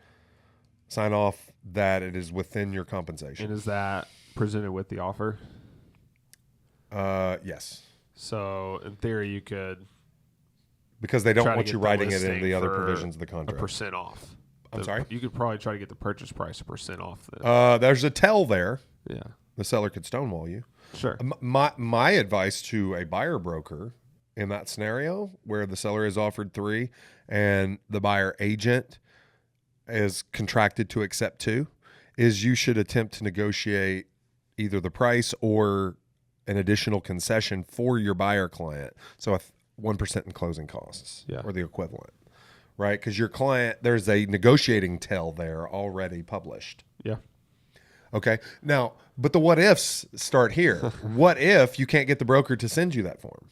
Speaker 3: off that it is within your compensation.
Speaker 2: And is that presented with the offer?
Speaker 3: Yes.
Speaker 2: So, in theory, you could...
Speaker 3: Because they don't want you
Speaker 2: the
Speaker 3: writing it in the other provisions of the contract.
Speaker 2: 1% off.
Speaker 3: I'm sorry?
Speaker 2: You could probably try to get the purchase price 1% off.
Speaker 3: There's a tell there.
Speaker 2: Yeah.
Speaker 3: The seller could stonewall you.
Speaker 2: Sure.
Speaker 3: My advice to a buyer broker in that scenario where the seller is offered 3% and the buyer agent is contracted to accept 2% is you should attempt to negotiate either the price or an additional concession for your buyer client. So 1% in closing costs, or the equivalent. Right? Because your client, there's a negotiating tell there already published.
Speaker 2: Yeah.
Speaker 3: Okay. Now, but the what ifs start here. What if you can't get the broker to send you that form?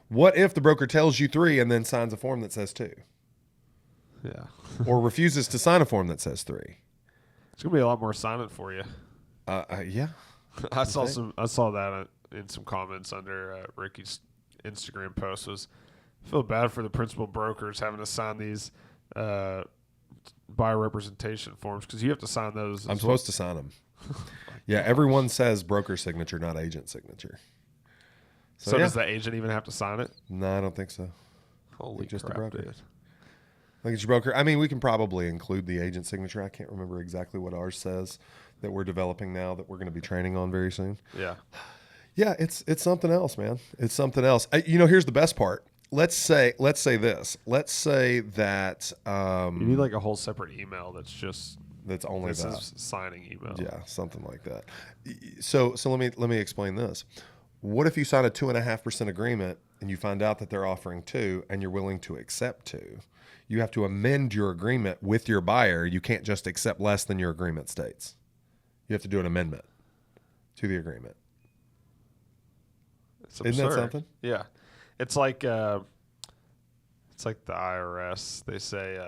Speaker 3: What if the broker tells you 3% and then signs a form that says 2%?
Speaker 2: Yeah.
Speaker 3: Or refuses to sign a form that says 3%?
Speaker 2: It's gonna be a lot more silent for you.
Speaker 3: Yeah.
Speaker 2: I saw that in some comments under Ricky's Instagram post. I feel bad for the principal brokers having to sign these buyer representation forms, because you have to sign those.
Speaker 3: I'm supposed to sign them. Yeah, everyone says broker signature, not agent signature.
Speaker 2: So does the agent even have to sign it?
Speaker 3: No, I don't think so.
Speaker 2: Holy
Speaker 3: just
Speaker 2: crap,
Speaker 3: a broker.
Speaker 2: dude.
Speaker 3: I think it's your broker. I mean, we can probably include the agent signature. I can't remember exactly what ours says that we're developing now that we're going to be training on very soon.
Speaker 2: Yeah.
Speaker 3: Yeah, it's something else, man. It's something else. Here's the best part. Let's say this. Let's say that
Speaker 2: you need like a whole separate email
Speaker 3: that's only
Speaker 2: this
Speaker 3: that
Speaker 2: is signing email.
Speaker 3: Yeah, something like that. So let me explain this. What if you sign a 2.5% agreement and you find out that they're offering 2% and you're willing to accept 2%? You have to amend your agreement with your buyer. You can't just accept less than your agreement states. You have to do an amendment to the agreement.
Speaker 2: It's absurd.
Speaker 3: Isn't that something?
Speaker 2: Yeah. It's like the IRS. They say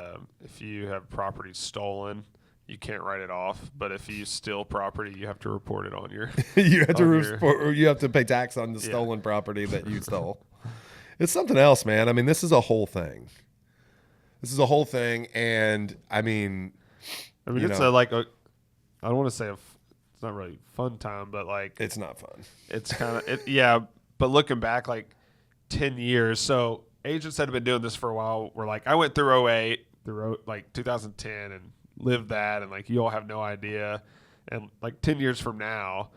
Speaker 2: if you have property stolen, you can't write it off. But if you steal property, you have to report it on your.
Speaker 3: You have to
Speaker 2: on your-
Speaker 3: or you have to pay tax on the stolen property that you stole. It's something else, man. I mean, this is a whole thing. And I mean,
Speaker 2: it's like a. I don't want to say it's not really a fun time, but like
Speaker 3: it's not fun.
Speaker 2: it's kind of yeah. But looking back, like 10 years, so agents that have been doing this for a while were like, I went through 08, through like 2010, and lived that, and like you all have no idea, and like 10 years from now,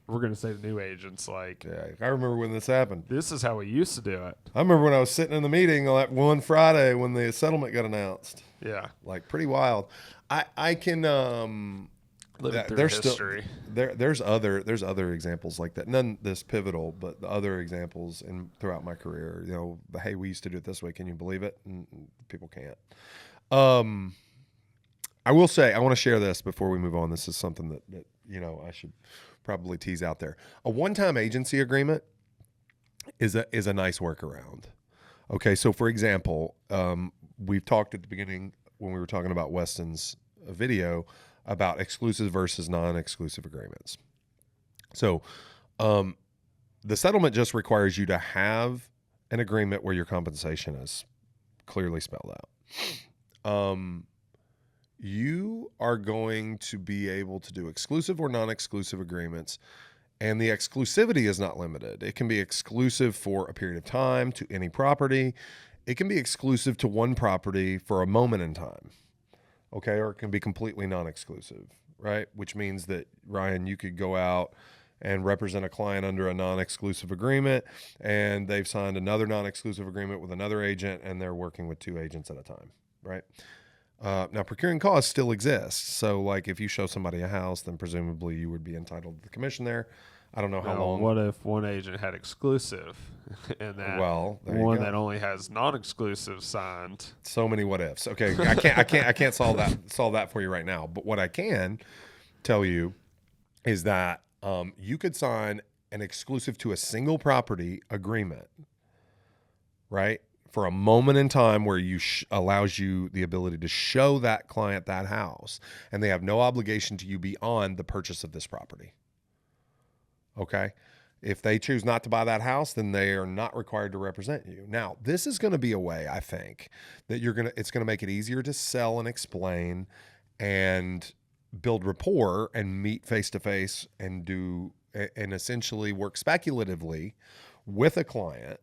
Speaker 2: we're gonna say to new agents like,
Speaker 3: Yeah, I remember when this happened.
Speaker 2: this is how we used to do it.
Speaker 3: I remember when I was sitting in the meeting on that one Friday when the settlement got announced.
Speaker 2: Yeah,
Speaker 3: Like pretty wild. I can
Speaker 2: living through
Speaker 3: there's
Speaker 2: history.
Speaker 3: there's other examples like that. None this pivotal, but the other examples throughout my career. You know, hey, we used to do it this way. Can you believe it? And people can't. I will say I want to share this before we move on. This is something that I should probably tease out there. A one-time agency agreement is a nice workaround. Okay, so for example, we've talked at the beginning when we were talking about Weston's video about exclusive versus non-exclusive agreements. So the settlement just requires you to have an agreement where your compensation is clearly spelled out. You are going to be able to do exclusive or non-exclusive agreements, and the exclusivity is not limited. It can be exclusive for a period of time to any property. It can be exclusive to one property for a moment in time. Okay, or it can be completely non-exclusive, right? Which means that, Ryan, you could go out and represent a client under a non-exclusive agreement, and they've signed another non-exclusive agreement with another agent, and they're working with two agents at a time, right? Now, procuring costs still exists. So, like, if you show somebody a house, then presumably you would be entitled to the commission there. I don't know how long.
Speaker 2: What if one agent had exclusive, and that
Speaker 3: there you
Speaker 2: one
Speaker 3: go.
Speaker 2: that only has non-exclusive signed?
Speaker 3: So many what ifs. Okay, I can't solve that for you right now. But what I can tell you is that you could sign an exclusive to a single property agreement, right? For a moment in time where you allows you the ability to show that client that house, and they have no obligation to you beyond the purchase of this property. Okay? If they choose not to buy that house, then they are not required to represent you. Now, this is going to be a way, I think, that it's going to make it easier to sell and explain and build rapport and meet face to face and essentially work speculatively with a client.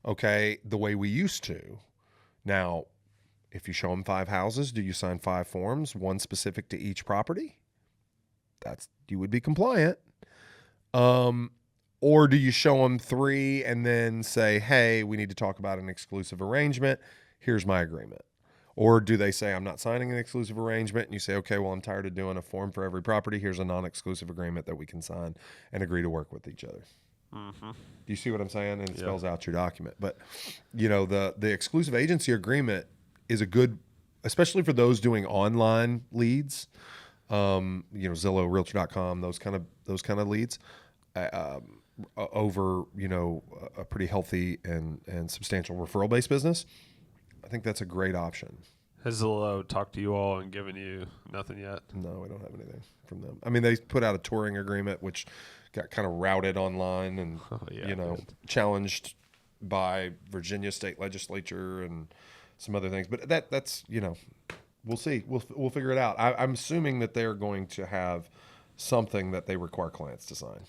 Speaker 3: Okay, the way we used to. Now, if you show them 5 houses, do you sign 5 forms, one specific to each property? You would be compliant. Or do you show them 3 and then say, hey, we need to talk about an exclusive arrangement. Here's my agreement. Or do they say, I'm not signing an exclusive arrangement? And you say, okay, well, I'm tired of doing a form for every property. Here's a non-exclusive agreement that we can sign and agree to work with each other. Mm-hmm. Do you see what I'm saying? And it spells out your document. But, the exclusive agency agreement is a good, especially for those doing online leads, Zillow, realtor.com, those kind of leads, over, a pretty healthy and substantial referral-based business. I think that's a great option.
Speaker 2: Has Zillow talked to you all and given you nothing yet?
Speaker 3: No, I don't have anything from them. I mean, they put out a touring agreement, which got kind of routed online and, challenged by Virginia state legislature and some other things. But that's, we'll see. We'll figure it out. I'm assuming that they're going to have something that they require clients to sign.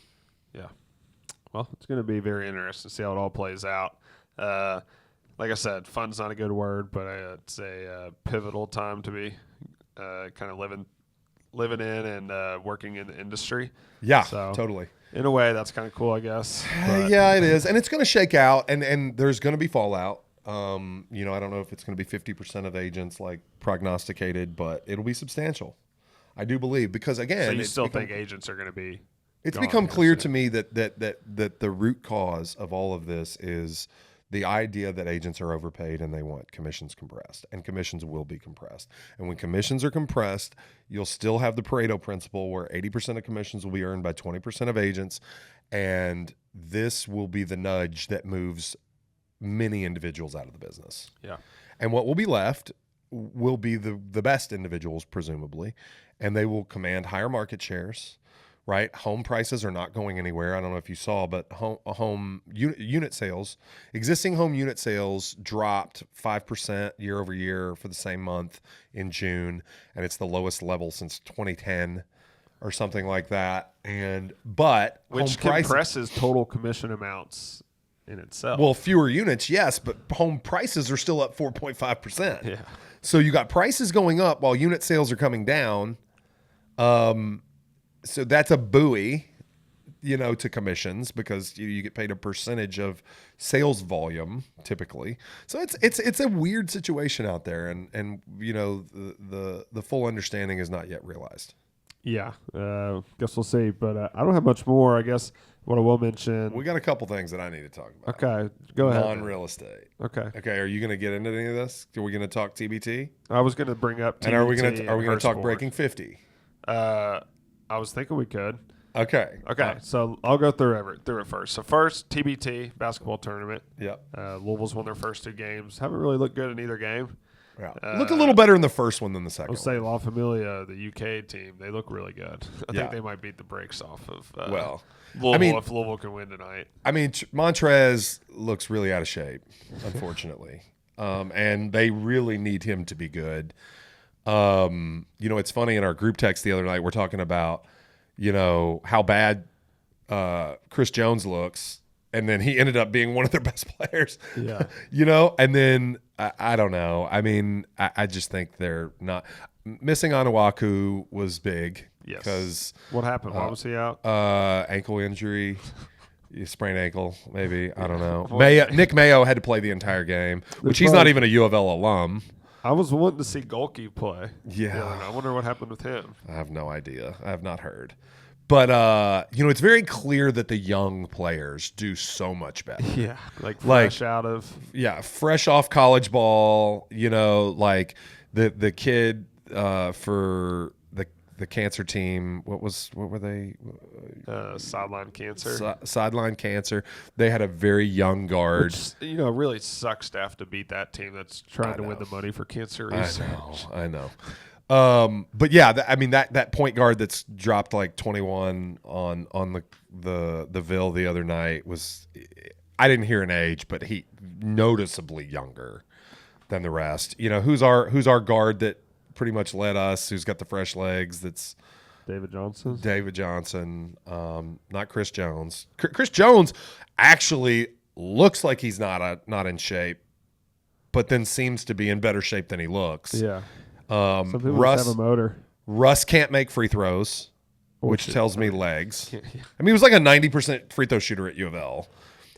Speaker 2: Yeah. Well, it's going to be very interesting to see how it all plays out. Like I said, fun's not a good word, but it's a pivotal time to be kind of living in and working in the industry.
Speaker 3: Yeah,
Speaker 2: so,
Speaker 3: totally.
Speaker 2: In a way, that's kind of cool, I guess. But,
Speaker 3: yeah, it is. And it's going to shake out, and there's going to be fallout. I don't know if it's going to be 50% of agents like prognosticated, but it'll be substantial. I do believe, because again,
Speaker 2: so you still think agents are going to be?
Speaker 3: It's become clear to me that the root cause of all of this is the idea that agents are overpaid and they want commissions compressed, and commissions will be compressed. And when commissions are compressed, you'll still have the Pareto principle where 80% of commissions will be earned by 20% of agents. And this will be the nudge that moves many individuals out of the business.
Speaker 2: Yeah.
Speaker 3: And what will be left will be the best individuals, presumably, and they will command higher market shares. Right, home prices are not going anywhere. I don't know if you saw, but unit sales, existing home unit sales dropped 5% year over year for the same month in June, and it's the lowest level since 2010 or something like that. But
Speaker 2: which
Speaker 3: home prices,
Speaker 2: compresses total commission amounts in itself.
Speaker 3: well, fewer units, yes, but home prices are still up 4.5%.
Speaker 2: Yeah.
Speaker 3: So you got prices going up while unit sales are coming down. So that's a buoy, to commissions because you get paid a percentage of sales volume typically. So it's a weird situation out there, and the full understanding is not yet realized.
Speaker 2: Yeah, guess we'll see. But I don't have much more. I guess what I will mention.
Speaker 3: We got a couple things that I need to talk about.
Speaker 2: Okay, go ahead.
Speaker 3: Non-real estate.
Speaker 2: Okay.
Speaker 3: Are you going to get into any of this? Are we going to talk TBT?
Speaker 2: I was going to bring up TBT
Speaker 3: And are we going to talk
Speaker 2: Sport.
Speaker 3: Breaking 50?
Speaker 2: I was thinking we could.
Speaker 3: Okay.
Speaker 2: So I'll go through it first. So first, TBT basketball tournament.
Speaker 3: Yep.
Speaker 2: Louisville's won their first 2 games. Haven't really looked good in either game.
Speaker 3: Yeah. Looked a little better in the first one than the second.
Speaker 2: I'll say La Familia, the UK team, they look really good. I
Speaker 3: Yeah.
Speaker 2: think they might beat the brakes off of
Speaker 3: Louisville,
Speaker 2: if Louisville can win tonight.
Speaker 3: I mean, Montrez looks really out of shape, unfortunately, and they really need him to be good. It's funny, in our group text the other night, we're talking about, how bad Chris Jones looks, and then he ended up being one of their best players.
Speaker 2: Yeah.
Speaker 3: And then I don't know. I mean, I just think they're not missing. Onuaku was big.
Speaker 2: Yes.
Speaker 3: Because
Speaker 2: what happened? Why was he out?
Speaker 3: ankle injury. Sprained ankle, maybe. I don't know. Nick Mayo had to play the entire game, which he's not even a U of L alum.
Speaker 2: I was wanting to see Golke play.
Speaker 3: Yeah.
Speaker 2: I wonder what happened with him.
Speaker 3: I have no idea. I have not heard. But, it's very clear that the young players do so much better.
Speaker 2: Yeah. Fresh out of.
Speaker 3: Yeah, fresh off college ball, like the kid for the cancer team. What were they?
Speaker 2: Sideline cancer.
Speaker 3: Sideline cancer. They had a very young guard.
Speaker 2: Which, really sucks to have to beat that team that's trying to win the money for cancer research.
Speaker 3: I know. But yeah, that point guard that's dropped like 21 on the Ville the other night was, I didn't hear an age, but he noticeably younger than the rest. Who's our guard that pretty much led us, who's got the fresh legs? That's
Speaker 2: David Johnson.
Speaker 3: Not Chris Jones. Chris Jones actually looks like he's not in shape, but then seems to be in better shape than he looks.
Speaker 2: Yeah. Some people
Speaker 3: Russ
Speaker 2: just have a motor.
Speaker 3: Russ can't make free throws, which tells me legs. I mean, he was like a 90% free throw shooter at U of L.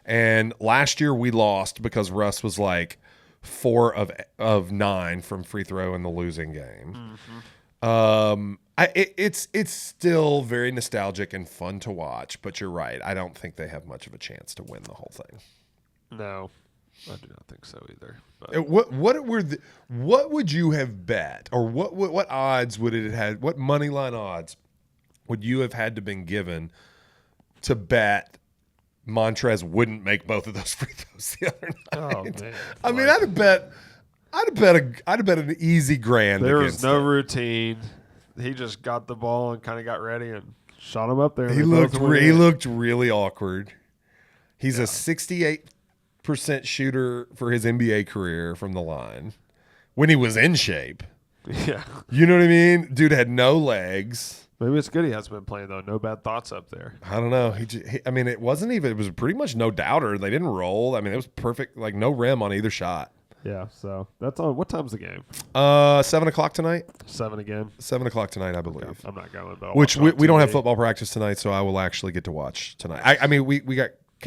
Speaker 3: And last year we lost because Russ was like 4 of 9 from free throw in the losing game. Mm-hmm. It's still very nostalgic and fun to watch, but you're right. I don't think they have much of a chance to win the whole thing.
Speaker 2: No, I do not think so either.
Speaker 3: But. What would you have bet, or what odds would it have had? What money line odds would you have had to been given to bet Montrez wouldn't make both of those free throws the other night?
Speaker 2: Oh man!
Speaker 3: I mean, I'd have bet an easy grand.
Speaker 2: There was no routine. He just got the ball and kind of got ready and shot him up there.
Speaker 3: He looked really awkward. He's a 68% shooter for his NBA career from the line when he was in shape.
Speaker 2: Yeah.
Speaker 3: You know what I mean? Dude had no legs.
Speaker 2: Maybe it's good he hasn't been playing, though. No bad thoughts up there.
Speaker 3: I don't know. It was pretty much no doubter. They didn't roll. I mean, it was perfect, like no rim on either shot.
Speaker 2: Yeah, so that's on. What time's the game?
Speaker 3: 7 o'clock tonight.
Speaker 2: 7 again.
Speaker 3: 7 o'clock tonight, I believe.
Speaker 2: Okay. I'm not going. But
Speaker 3: Which we don't have football practice tonight, so I will actually get to watch tonight.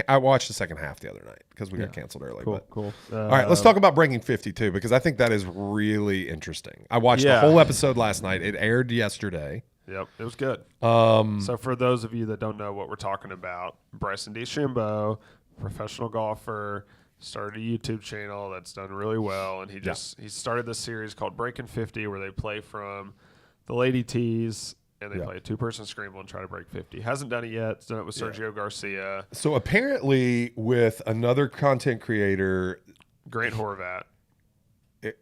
Speaker 3: I watched the second half the other night because we got canceled early.
Speaker 2: Cool.
Speaker 3: All right, let's talk about Breaking 52 because I think that is really interesting. I watched the whole episode last night. It aired yesterday.
Speaker 2: Yep, it was good. So for those of you that don't know what we're talking about, Bryson DeChambeau, professional golfer, started a YouTube channel that's done really well, and he started this series called Breaking 50 where they play from the Lady Tees and they play a 2-person scramble and try to break 50. Hasn't done it yet. It's done it with Sergio Garcia.
Speaker 3: So apparently with another content creator,
Speaker 2: Grant Horvat.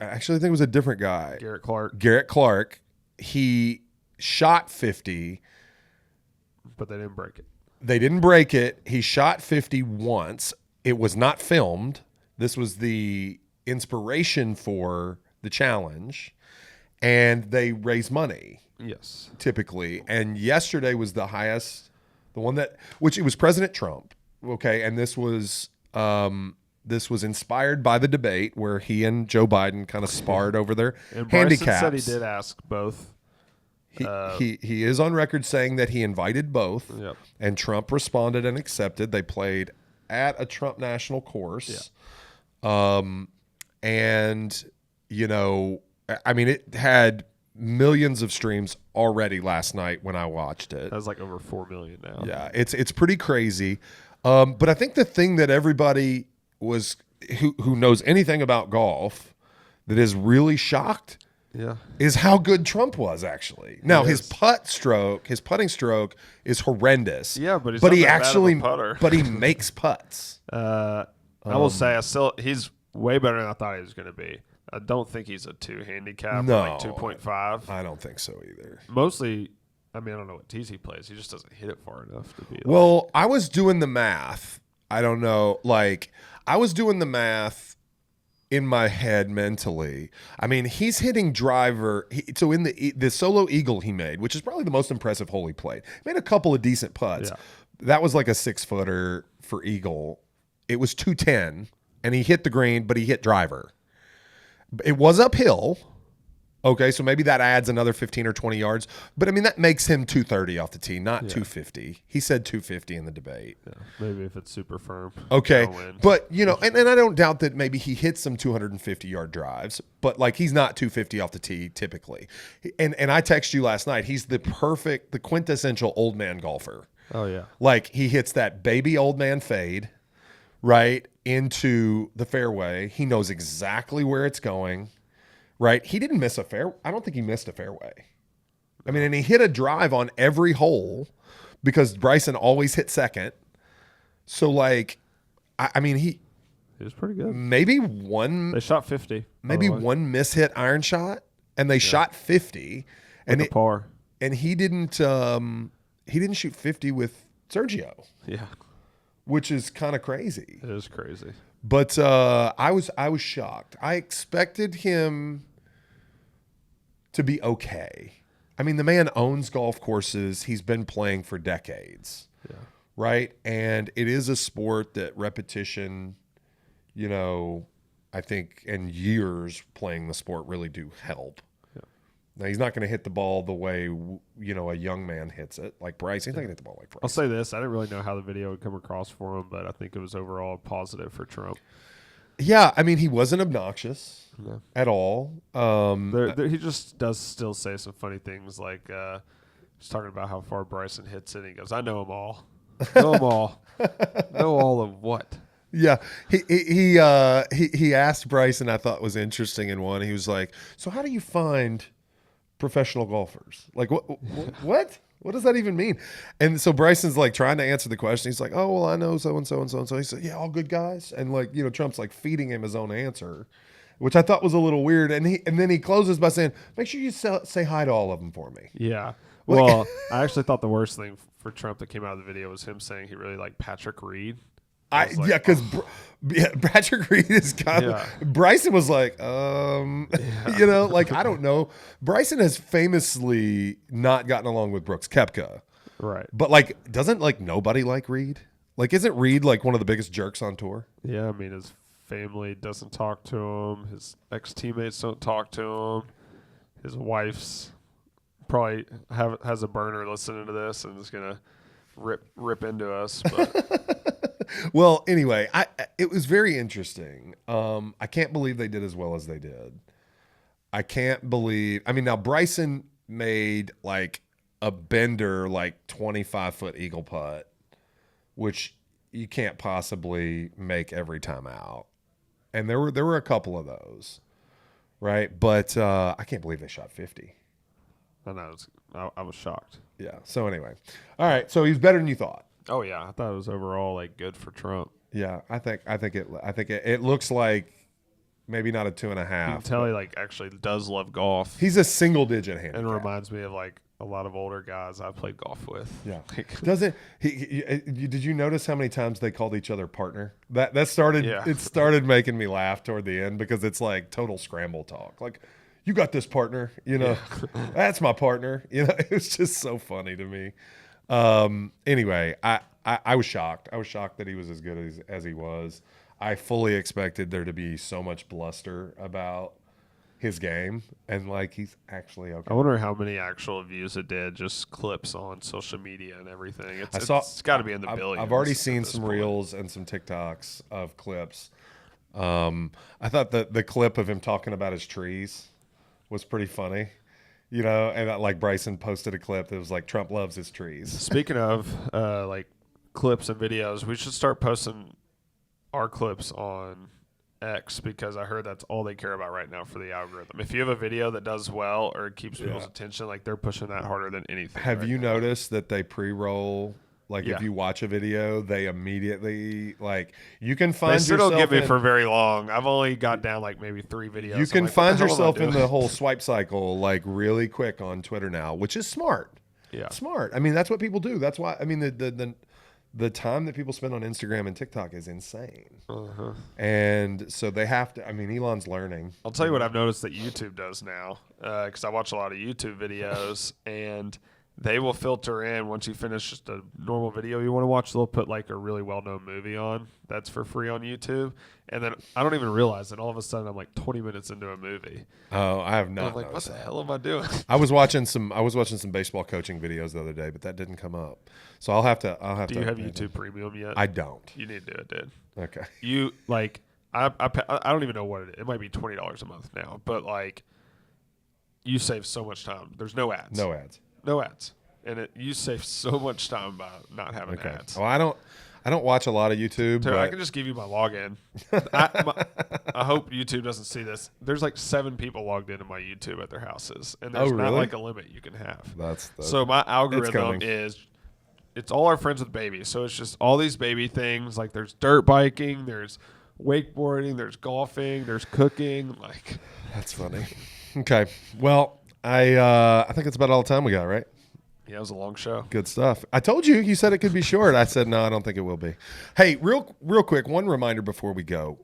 Speaker 3: actually I think it was a different guy.
Speaker 2: Garrett Clark,
Speaker 3: He shot 50.
Speaker 2: but they didn't break it.
Speaker 3: They didn't break it. He shot 50 once. It was not filmed. This was the inspiration for the challenge. And they raise money.
Speaker 2: Yes.
Speaker 3: Typically. And yesterday was the highest, the one that, which it was President Trump. Okay. And this was inspired by the debate where he and Joe Biden kind of sparred over their
Speaker 2: And Bryson
Speaker 3: handicaps.
Speaker 2: said he did ask both.
Speaker 3: He is on record saying that he invited both,
Speaker 2: Yep.
Speaker 3: and Trump responded and accepted. They played at a Trump national course, and you know, I mean, it had millions of streams already last night when I watched it.
Speaker 2: That's like over 4 million now.
Speaker 3: Yeah, it's pretty crazy. But I think the thing that everybody was who knows anything about golf that is really shocked.
Speaker 2: Yeah.
Speaker 3: Is how good Trump was actually. Now his putting stroke is horrendous.
Speaker 2: Yeah, but
Speaker 3: he
Speaker 2: not that
Speaker 3: actually,
Speaker 2: bad of a putter.
Speaker 3: but he makes putts.
Speaker 2: I will say, he's way better than I thought he was going to be. I don't think he's a 2 handicap,
Speaker 3: No.
Speaker 2: like 2.5.
Speaker 3: I don't think so either.
Speaker 2: Mostly, I mean, I don't know what tees he plays. He just doesn't hit it far enough to be.
Speaker 3: Well, I was doing the math. I don't know. Like I was doing the math in my head mentally. I mean, he's hitting driver. So in the solo eagle he made, which is probably the most impressive hole he played, made a couple of decent putts.
Speaker 2: Yeah.
Speaker 3: That was like a 6-footer for eagle. It was 210, and he hit the green, but he hit driver. It was uphill. Okay, so maybe that adds another 15 or 20 yards. But, I mean, that makes him 230 off the tee, not 250. He said 250 in the debate.
Speaker 2: Yeah, maybe if it's super firm.
Speaker 3: Okay,
Speaker 2: they'll win.
Speaker 3: but, you know, and I don't doubt that maybe he hits some 250-yard drives, but, like, he's not 250 off the tee typically. And I texted you last night, he's the quintessential old man golfer.
Speaker 2: Oh, yeah.
Speaker 3: Like, he hits that baby old man fade right into the fairway. He knows exactly where it's going. Right, he didn't miss a fair. I don't think he missed a fairway. I mean, and he hit a drive on every hole because Bryson always hit second. So, like, I mean, he
Speaker 2: was pretty good.
Speaker 3: Maybe one.
Speaker 2: They shot 50.
Speaker 3: Maybe one mishit iron shot, and they shot 50, and
Speaker 2: a par.
Speaker 3: And he didn't shoot 50 with Sergio.
Speaker 2: Yeah,
Speaker 3: which is kind of crazy.
Speaker 2: It is crazy.
Speaker 3: But I was shocked. I expected him to be okay. I mean, the man owns golf courses. He's been playing for decades.
Speaker 2: Yeah.
Speaker 3: Right? And it is a sport that repetition, you know, I think, and years playing the sport really do help.
Speaker 2: Yeah.
Speaker 3: Now, he's not going to hit the ball the way, you know, a young man hits it, like Bryce. He's not going to hit the ball like Bryce.
Speaker 2: I'll say this. I didn't really know how the video would come across for him, but I think it was overall positive for Trump.
Speaker 3: Yeah, I mean, he wasn't obnoxious at all.
Speaker 2: He just does still say some funny things, like he's talking about how far Bryson hits it. And he goes, "I know them all. Know them all. Know all of what?"
Speaker 3: Yeah, he asked Bryson. I thought was interesting in one. He was like, "So how do you find professional golfers? Like what? What does that even mean?" And so Bryson's like trying to answer the question. He's like, "Oh, well, I know so and so and so and so." He said, "Yeah, all good guys." And like, you know, Trump's like feeding him his own answer, which I thought was a little weird. And then he closes by saying, "Make sure you say hi to all of them for me."
Speaker 2: Yeah. Well, I actually thought the worst thing for Trump that came out of the video was him saying he really liked Patrick Reed.
Speaker 3: Because Patrick Reed is kind of Bryson was like, you know, like, I don't know. Bryson has famously not gotten along with Brooks Koepka.
Speaker 2: Right.
Speaker 3: But like, doesn't like nobody like Reed? Like, isn't Reed like one of the biggest jerks on tour?
Speaker 2: Yeah. I mean, his family doesn't talk to him. His ex-teammates don't talk to him. His wife's probably has a burner listening to this and is going to rip into us. But
Speaker 3: well, anyway, it was very interesting. I can't believe they did as well as they did. I can't believe. I mean, now Bryson made like a bender, like 25-foot eagle putt, which you can't possibly make every time out. And there were a couple of those, right? But I can't believe they shot 50.
Speaker 2: I was shocked.
Speaker 3: Yeah. So anyway, all right. So he's better than you thought.
Speaker 2: Oh yeah, I thought it was overall like good for Trump.
Speaker 3: Yeah, I think it looks like maybe not a
Speaker 2: You can
Speaker 3: 2.5.
Speaker 2: tell he like actually does love golf.
Speaker 3: He's a single-digit
Speaker 2: And
Speaker 3: handicap.
Speaker 2: it reminds me of like a lot of older guys I played golf with.
Speaker 3: Yeah.
Speaker 2: Like,
Speaker 3: Doesn't did you notice how many times they called each other partner? That started
Speaker 2: Yeah.
Speaker 3: it started making me laugh toward the end because it's like total scramble talk. Like, you got this, partner, that's my partner. It was just so funny to me. Anyway, I was shocked. I was shocked that he was as good as he was. I fully expected there to be so much bluster about his game, and like he's actually okay.
Speaker 2: I wonder how many actual views it did, just clips on social media and everything. It's got to be in the billions.
Speaker 3: I've already
Speaker 2: at
Speaker 3: seen
Speaker 2: this
Speaker 3: some
Speaker 2: point.
Speaker 3: reels and some TikToks of clips. I thought that the clip of him talking about his trees was pretty funny, and like Bryson posted a clip that was like Trump loves his trees.
Speaker 2: Speaking of like clips and videos, we should start posting our clips on X, because I heard that's all they care about right now for the algorithm. If you have a video that does well or keeps people's attention, like they're pushing that harder than anything.
Speaker 3: Have
Speaker 2: right
Speaker 3: you
Speaker 2: now.
Speaker 3: noticed that they pre-roll? Like
Speaker 2: Yeah.
Speaker 3: if you watch a video, they immediately like you can find
Speaker 2: They still
Speaker 3: yourself
Speaker 2: don't get me
Speaker 3: in,
Speaker 2: for very long. I've only got down like maybe 3 videos.
Speaker 3: you
Speaker 2: I'm
Speaker 3: can
Speaker 2: like, what
Speaker 3: find
Speaker 2: the hell am I
Speaker 3: yourself in
Speaker 2: doing?
Speaker 3: the whole swipe cycle like really quick on Twitter now, which is smart.
Speaker 2: Yeah.
Speaker 3: Smart. I mean, that's what people do. That's why. I mean, the time that people spend on Instagram and TikTok is insane. And so they have to. I mean, Elon's learning.
Speaker 2: I'll tell you what I've noticed that YouTube does now, because I watch a lot of YouTube videos, and they will filter in once you finish just a normal video you want to watch. They'll put like a really well-known movie on that's for free on YouTube, and then I don't even realize that all of a sudden I'm like 20 minutes into a movie.
Speaker 3: Oh, I have
Speaker 2: And
Speaker 3: not.
Speaker 2: I'm like, what
Speaker 3: noticed
Speaker 2: the
Speaker 3: that.
Speaker 2: hell am I doing?
Speaker 3: I was watching some baseball coaching videos the other day, but that didn't come up. So I'll have to.
Speaker 2: Do you have YouTube Premium yet?
Speaker 3: I don't.
Speaker 2: You need to do it, dude.
Speaker 3: Okay.
Speaker 2: You like I don't even know what it is. It might be $20 a month now, but like you save so much time. There's no ads.
Speaker 3: No ads.
Speaker 2: No ads. And you save so much time by not having
Speaker 3: Okay.
Speaker 2: ads.
Speaker 3: Well, I don't watch a lot of YouTube.
Speaker 2: Dude,
Speaker 3: but
Speaker 2: I can just give you my login. I hope YouTube doesn't see this. There's like 7 people logged into my YouTube at their houses, and there's not
Speaker 3: really?
Speaker 2: like a limit you can have.
Speaker 3: So
Speaker 2: My
Speaker 3: coming.
Speaker 2: algorithm is it's all our friends with babies. So it's just all these baby things. Like there's dirt biking, there's wakeboarding, there's there's cooking. Like
Speaker 3: that's funny. Okay. Well, I think that's about all the time we got, right?
Speaker 2: yeah, it was a long show.
Speaker 3: Good stuff. I told you. You said it could be short. I said no. I don't think it will be. Hey, real quick. One reminder before we go.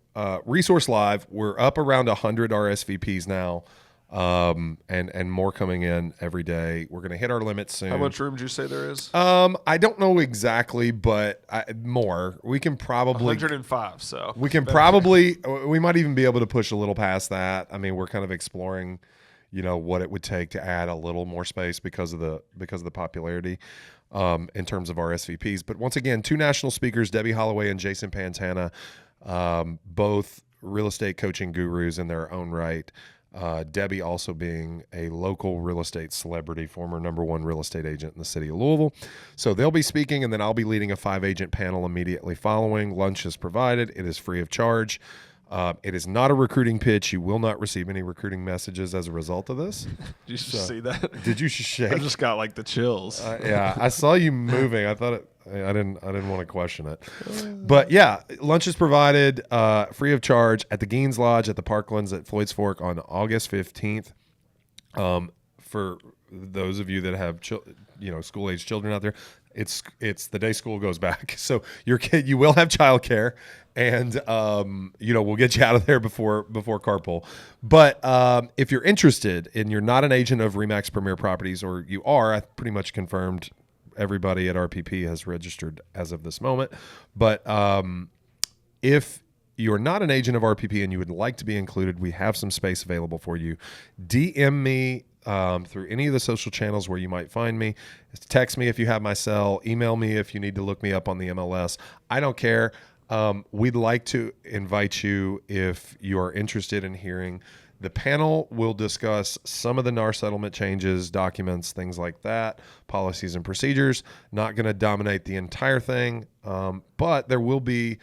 Speaker 3: Resource Live. We're up around 100 RSVPs now, and more coming in every day. We're going to hit our limit soon.
Speaker 2: How much room did you say there is?
Speaker 3: I don't know exactly, but more. We can probably
Speaker 2: 105. So
Speaker 3: we can probably we might even be able to push a little past that. I mean, we're kind of exploring, what it would take to add a little more space because of the popularity in terms of RSVPs. But once again, 2 national speakers, Debbie Holloway and Jason Pantana, both real estate coaching gurus in their own right. Debbie also being a local real estate celebrity, former #1 real estate agent in the city of Louisville. So they'll be speaking, and then I'll be leading a 5-agent panel immediately following. Lunch is provided. It is free of charge. It is not a recruiting pitch. You will not receive any recruiting messages as a result of this.
Speaker 2: Did you see that?
Speaker 3: Did you shake?
Speaker 2: I just got like the chills.
Speaker 3: Yeah, I saw you moving. I thought I didn't want to question it. But yeah, lunch is provided free of charge at the Gaines Lodge at the Parklands at Floyd's Fork on August 15th. For those of you that have school age children out there, it's the day school goes back. So your kid, you will have childcare, and we'll get you out of there before carpool. But if you're interested and you're not an agent of Remax Premier Properties, or you are, I pretty much confirmed everybody at RPP has registered as of this moment. But if you're not an agent of RPP and you would like to be included, we have some space available for you. DM me through any of the social channels where you might find me. Text me if you have my cell. Email me if you need to look me up on the MLS. I don't care. We'd like to invite you if you are interested in hearing. The panel will discuss some of the NAR settlement changes, documents, things like that, policies and procedures. Not going to dominate the entire thing, but there will be,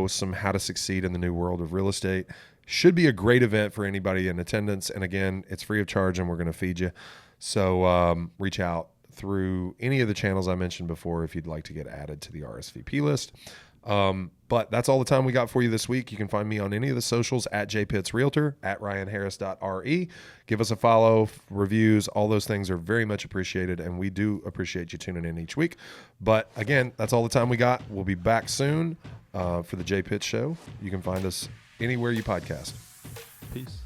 Speaker 3: some how to succeed in the new world of real estate. Should be a great event for anybody in attendance. And again, it's free of charge, and we're going to feed you. So reach out through any of the channels I mentioned before if you'd like to get added to the RSVP list. But that's all the time we got for you this week. You can find me on any of the socials at jpittsrealtor, at ryanharris.re. Give us a follow, reviews, all those things are very much appreciated, and we do appreciate you tuning in each week. But again, that's all the time we got. We'll be back soon for the J Pitts Show. You can find us anywhere you podcast.
Speaker 2: Peace.